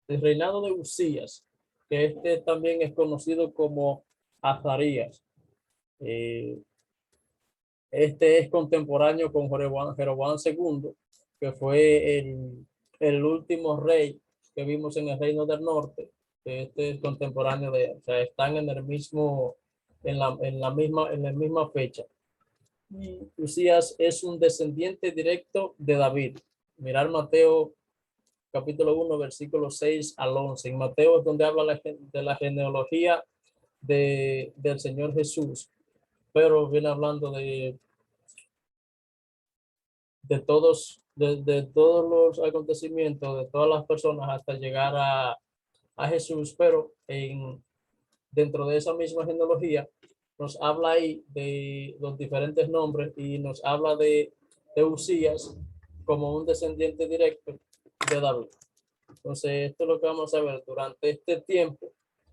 El reinado de Uzías, que este también es conocido como Azarías. Este es contemporáneo con Jeroboam II, que fue el último rey que vimos en el Reino del Norte. Este es contemporáneo de él. O sea, están en el mismo, en la misma fecha. Y Uzías es un descendiente directo de David. Mirar Mateo capítulo 1, versículos 6 al 11. En Mateo es donde habla de la genealogía del Señor Jesús, pero viene hablando de todos los acontecimientos, de todas las personas hasta llegar a Jesús, pero dentro de esa misma genealogía nos habla ahí de los diferentes nombres y nos habla de Uzías como un descendiente directo de David. Entonces, esto es lo que vamos a ver durante este tiempo.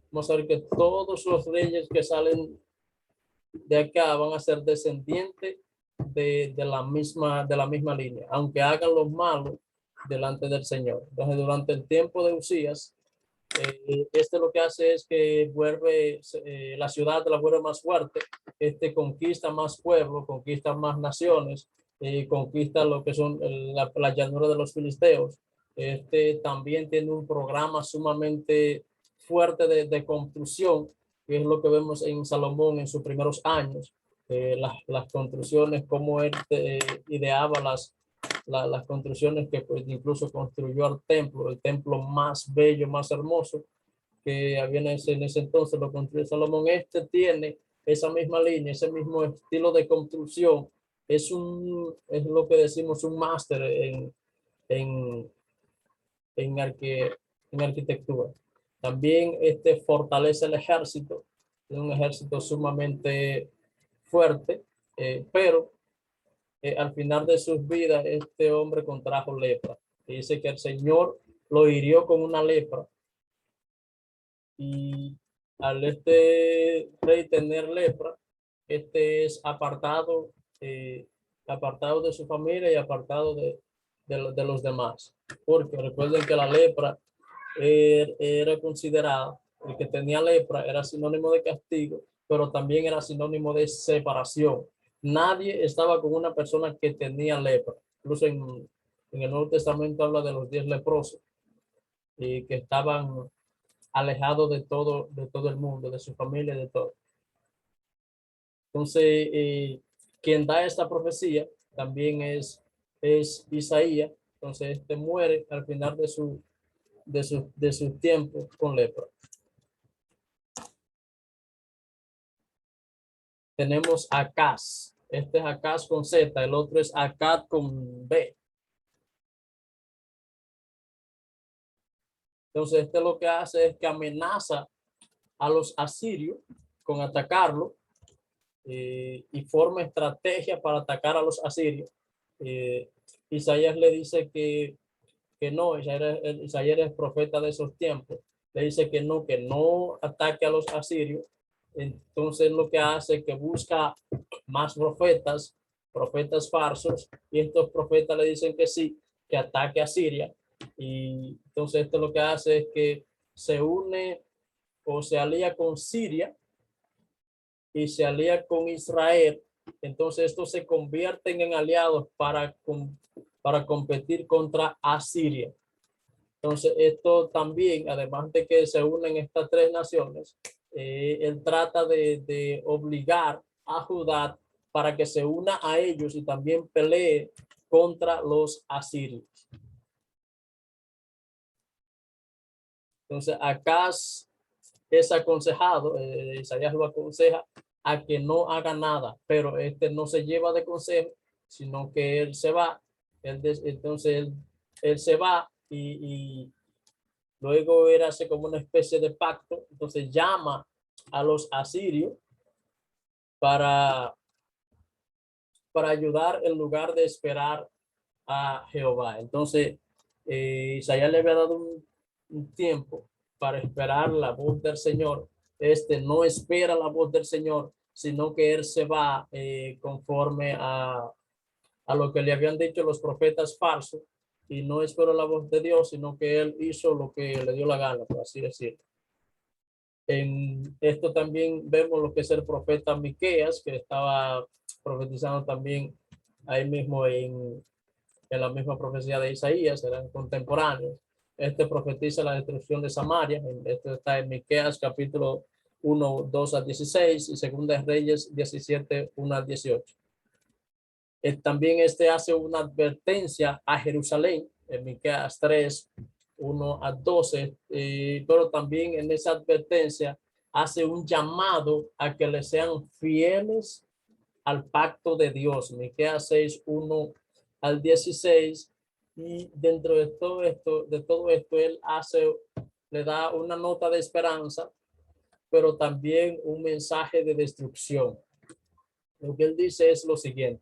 Vamos a ver que todos los reyes que salen de acá van a ser descendientes de la misma línea, aunque hagan los malos delante del Señor. Entonces, durante el tiempo de Uzías, lo que hace es que vuelve la ciudad la vuelve más fuerte, conquista más pueblos, conquista más naciones, conquista lo que son la llanura de los filisteos. También tiene un programa sumamente fuerte de construcción, que es lo que vemos en Salomón en sus primeros años. Las construcciones, cómo él ideaba las construcciones que pues incluso construyó el templo más bello, más hermoso que había en ese entonces, lo construyó Salomón. Tiene esa misma línea, ese mismo estilo de construcción. Es lo que decimos un máster en, en arquitectura. También fortalece el ejército, es un ejército sumamente fuerte, pero al final de sus vidas, este hombre contrajo lepra. Dice que el Señor lo hirió con una lepra. Y al rey tener lepra, es apartado, apartado de su familia y apartado de los demás. Porque recuerden que la lepra era considerada, el que tenía lepra era sinónimo de castigo, pero también era sinónimo de separación. Nadie estaba con una persona que tenía lepra. Incluso en el Nuevo Testamento habla de los 10 leprosos y que estaban alejados de todo el mundo, de su familia, de todo. Entonces, quien da esta profecía también es Isaías. Entonces, muere al final de su tiempo con lepra. Tenemos Acaz. Este es Acaz con Z, el otro es Acaz con B. Entonces, lo que hace es que amenaza a los asirios con atacarlo y forma estrategia para atacar a los asirios. Isaías le dice que no, Isaías es profeta de esos tiempos. Le dice que no ataque a los asirios. Entonces lo que hace es que busca más profetas falsos, y estos profetas le dicen que sí, que ataque a Siria. Y entonces esto lo que hace es que se une o se alía con Siria y se alía con Israel. Entonces estos se convierten en aliados para competir contra Asiria. Entonces esto también, además de que se unen estas tres naciones, él trata de obligar a Judá para que se una a ellos y también pelee contra los asirios. Entonces acá es aconsejado, Isaías lo aconseja a que no haga nada, pero no se lleva de consejo, sino que él se va. Entonces él se va y luego él hace como una especie de pacto. Entonces llama a los asirios para ayudar en lugar de esperar a Jehová. Entonces Isaías le había dado un tiempo para esperar la voz del Señor. Este no espera la voz del Señor, sino que él se va conforme a lo que le habían dicho los profetas falsos, y no esperó la voz de Dios, sino que él hizo lo que le dio la gana, por así decirlo. En esto también vemos lo que es el profeta Miqueas, que estaba profetizando también ahí mismo en la misma profecía de Isaías, eran contemporáneos. Este profetiza la destrucción de Samaria. Esto está en Miqueas capítulo 1, 2 a 16 y Segunda de Reyes 17, 1 a 18. También hace una advertencia a Jerusalén en Miqueas 3, 1 a 12, pero también en esa advertencia hace un llamado a que le sean fieles al pacto de Dios. Miqueas 6, 1 al 16. Y dentro de todo esto, él le da una nota de esperanza, pero también un mensaje de destrucción. Lo que él dice es lo siguiente: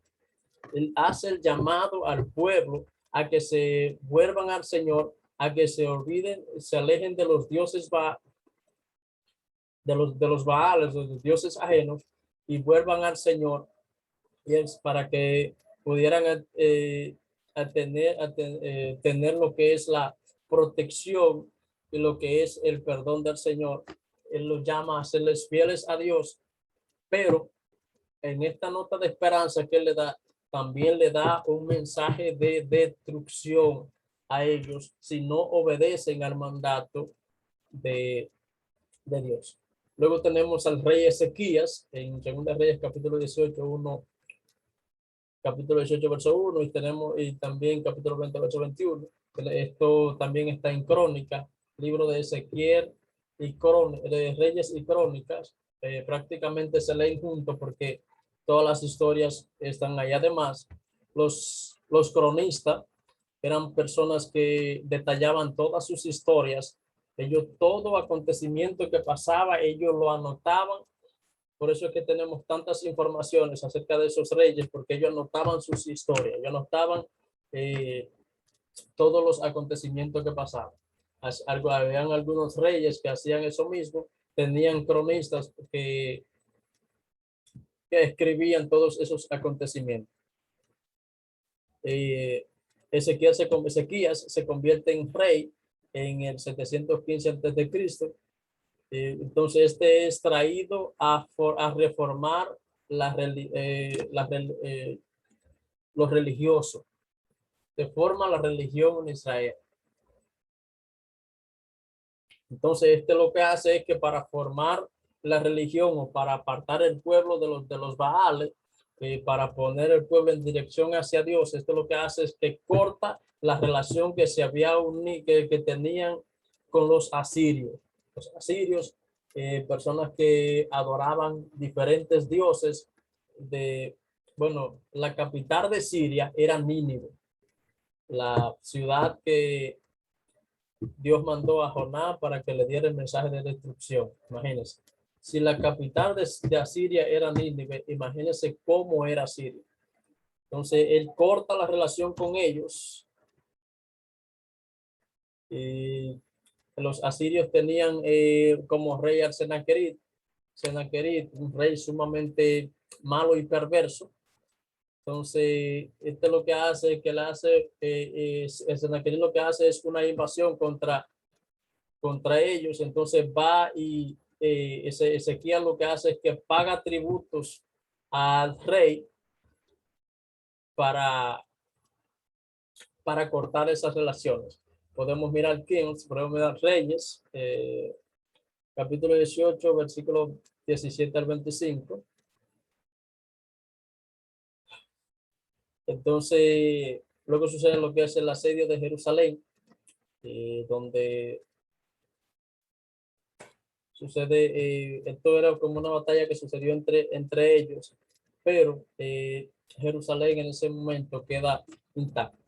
él hace el llamado al pueblo a que se vuelvan al Señor, a que se olviden, se alejen de los dioses, de los Baales, de los dioses ajenos, y vuelvan al Señor, y es para que pudieran tener lo que es la protección y lo que es el perdón del Señor. Él los llama a serles fieles a Dios, pero en esta nota de esperanza que él le da, también le da un mensaje de destrucción a ellos si no obedecen al mandato de Dios. Luego tenemos al rey Ezequías en Segunda Reyes capítulo 18, capítulo 18, verso 1, y también capítulo 20, verso 21. Esto también está en Crónica, libro de Ezequiel y de Reyes y Crónicas. Prácticamente se leen juntos porque todas las historias están ahí. Además, los cronistas eran personas que detallaban todas sus historias. Ellos, todo acontecimiento que pasaba, ellos lo anotaban. Por eso es que tenemos tantas informaciones acerca de esos reyes, porque ellos anotaban sus historias, ellos anotaban todos los acontecimientos que pasaban. Habían algunos reyes que hacían eso mismo, tenían cronistas que escribían todos esos acontecimientos. Ezequías se convierte en rey en el 715 a.C. Entonces este es traído a reformar lo religioso, de forma la religión en Israel. Entonces este lo que hace es que para formar la religión, o para apartar el pueblo de los Baales, para poner el pueblo en dirección hacia Dios, esto lo que hace es que corta la relación que se había que tenían con los asirios. Los asirios, personas que adoraban diferentes dioses. La capital de Siria era Nínive, la ciudad que Dios mandó a Jonás para que le diera el mensaje de destrucción. Imagínense, si la capital de Asiria era Nínive, imagínense cómo era Siria. Entonces él corta la relación con ellos. Y los asirios tenían como rey al Sennacherib, un rey sumamente malo y perverso. Entonces, esto lo que hace, el Sennacherib lo que hace es una invasión contra ellos. Entonces va y Ezequiel lo que hace es que paga tributos al rey para cortar esas relaciones. Podemos mirar podemos mirar Reyes, capítulo 18, versículo 17 al 25. Entonces, luego sucede lo que es el asedio de Jerusalén, donde sucede, esto era como una batalla que sucedió entre ellos, pero Jerusalén en ese momento queda intacto.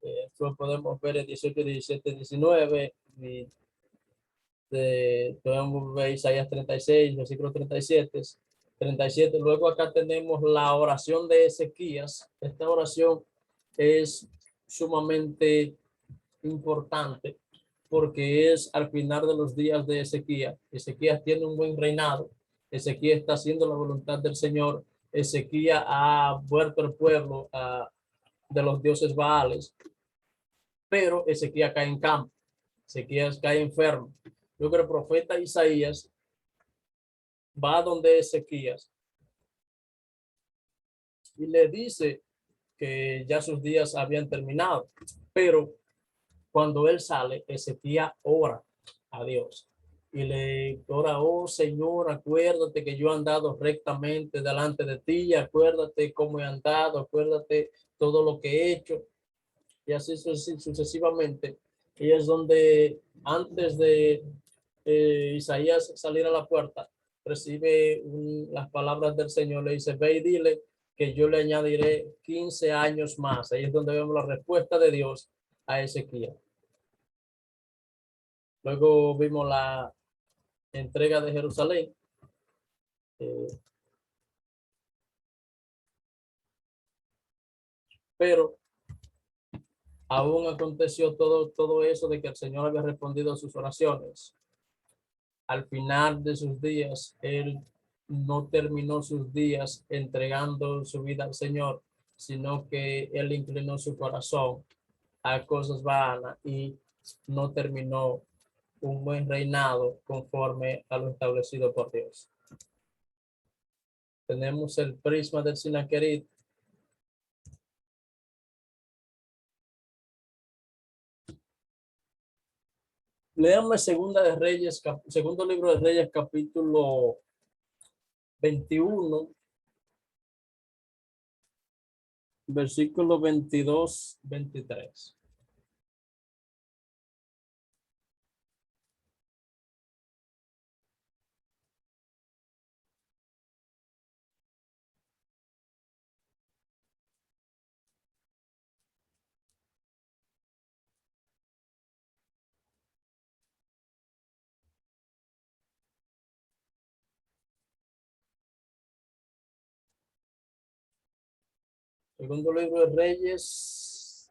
Esto podemos ver el 18, 17, 19, podemos ver Isaías 36, versículo 37. Luego acá tenemos la oración de Ezequías. Esta oración es sumamente importante porque es al final de los días de Ezequías. Ezequías tiene un buen reinado. Ezequías está haciendo la voluntad del Señor. Ezequías ha vuelto el pueblo de los dioses Baales, pero Ezequías cae en campo. Ezequías cae enfermo. Luego el profeta Isaías va donde Ezequías y le dice que ya sus días habían terminado, pero cuando él sale, Ezequías ora a Dios y le ora: oh Señor, acuérdate que yo he andado rectamente delante de ti, acuérdate cómo he andado, acuérdate todo lo que he hecho, y así sucesivamente. Y es donde antes de Isaías salir a la puerta, recibe las palabras del Señor, le dice: ve y dile que yo le añadiré 15 años más. Ahí es donde vemos la respuesta de Dios a Ezequías. Luego vimos la entrega de Jerusalén. Pero aún aconteció todo eso de que el Señor había respondido a sus oraciones. Al final de sus días, él no terminó sus días entregando su vida al Señor, sino que él inclinó su corazón a cosas vanas y no terminó un buen reinado conforme a lo establecido por Dios. Tenemos el prisma del Sinaquerit. Léame segundo libro de Reyes, capítulo 21, versículo 22-23. Segundo libro de Reyes,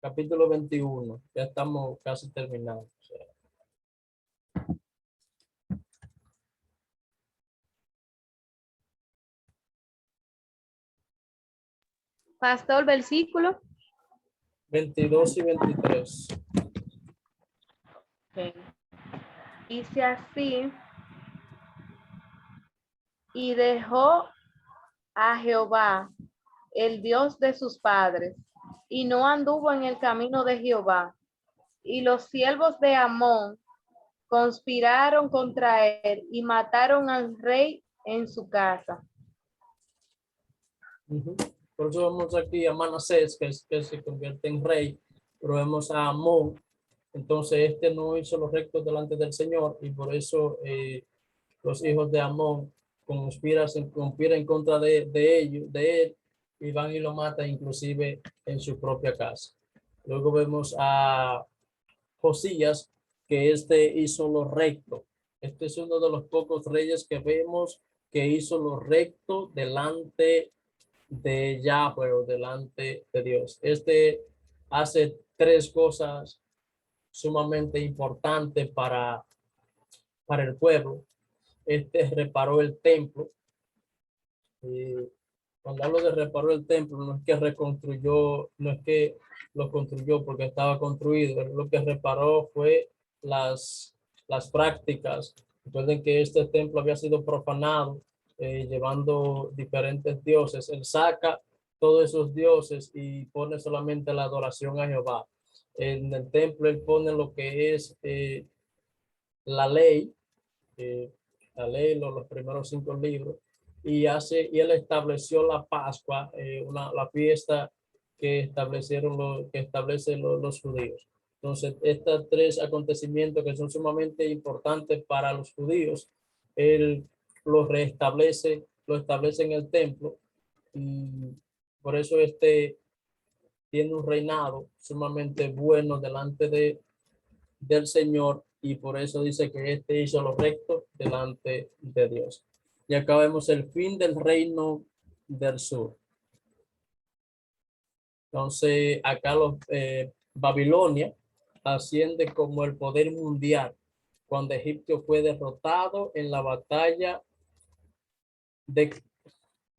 capítulo 21. Ya estamos casi terminados. Pastor, versículo. 22 y 23. Okay. Dice así: y dejó a Jehová, el Dios de sus padres, y no anduvo en el camino de Jehová. Y los siervos de Amón conspiraron contra él y mataron al rey en su casa. Por eso vemos aquí a Manasés, que se convierte en rey, pero vemos a Amón. Entonces este no hizo los rectos delante del Señor, y por eso los hijos de Amón conspiran en contra de él, y van y lo matan inclusive en su propia casa. Luego vemos a Josías, que hizo lo recto. Este es uno de los pocos reyes que vemos que hizo lo recto delante de Yahweh o delante de Dios. Este hace tres cosas sumamente importantes para el pueblo. Este reparó el templo. Cuando hablo de reparó el templo, no es que reconstruyó, no es que lo construyó porque estaba construido. Lo que reparó fue las prácticas. Recuerden que este templo había sido profanado, llevando diferentes dioses. Él saca todos esos dioses y pone solamente la adoración a Jehová. En el templo él pone lo que es la ley, los primeros 5 libros, y él estableció la Pascua, la fiesta que establecen los judíos. Entonces, estos tres acontecimientos que son sumamente importantes para los judíos, él lo establece en el templo, y por eso tiene un reinado sumamente bueno delante del Señor, y por eso dice que hizo lo recto delante de Dios. Y acá vemos el fin del reino del sur. Entonces, acá Babilonia asciende como el poder mundial cuando Egipto fue derrotado en la batalla de,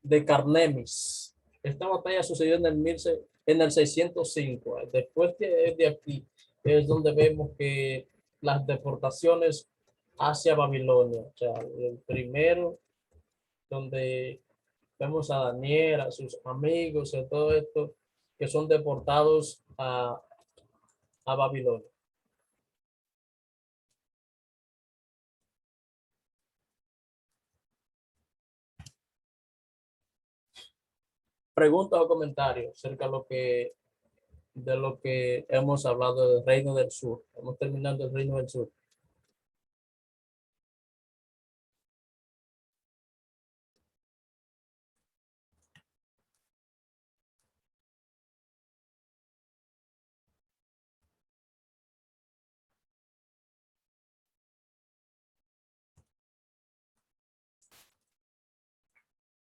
de Carnemis. Esta batalla sucedió en el 605. Después de aquí es donde vemos que las deportaciones hacia Babilonia, o sea, el primero donde vemos a Daniel, a sus amigos, a todo esto, que son deportados a Babilonia. Preguntas o comentarios acerca de lo que hemos hablado del Reino del Sur. Estamos terminando el Reino del Sur.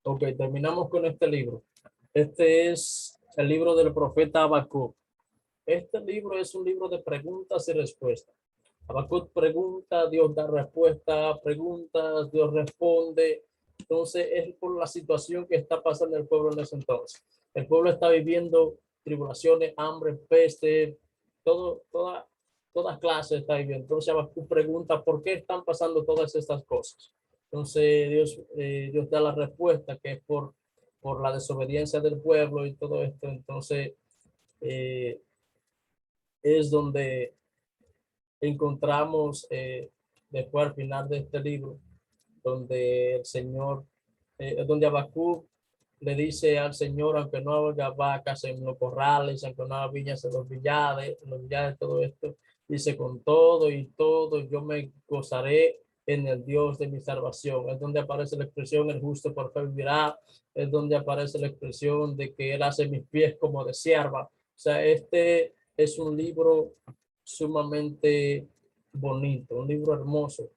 Ok, terminamos con este libro. Este es el libro del profeta Habacuc. Este libro es un libro de preguntas y respuestas. Habacuc pregunta, Dios da respuesta, preguntas, Dios responde. Entonces es por la situación que está pasando el pueblo en ese entonces. El pueblo está viviendo tribulaciones, hambre, peste, todas clases está viviendo. Entonces Habacuc pregunta, ¿por qué están pasando todas estas cosas? Entonces Dios da la respuesta, que es por la desobediencia del pueblo y todo esto. Entonces es donde encontramos después al final de este libro, donde el Señor, donde Habacuc le dice al Señor, aunque no haya vacas en los corrales, aunque no haya viñas en los villares, todo esto, dice, con todo y todo, yo me gozaré en el Dios de mi salvación. Es donde aparece la expresión, el justo por fe vivirá. Es donde aparece la expresión de que Él hace mis pies como de sierva. O sea, este es un libro sumamente bonito, un libro hermoso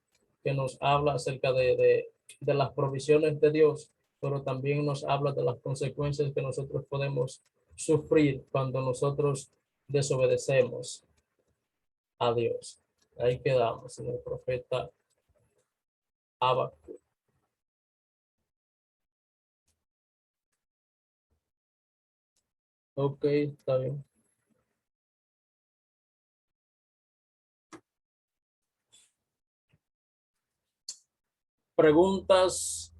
que nos habla acerca de las provisiones de Dios, pero también nos habla de las consecuencias que nosotros podemos sufrir cuando nosotros desobedecemos a Dios. Ahí quedamos en el profeta Habacuc. Ok, está bien. Preguntas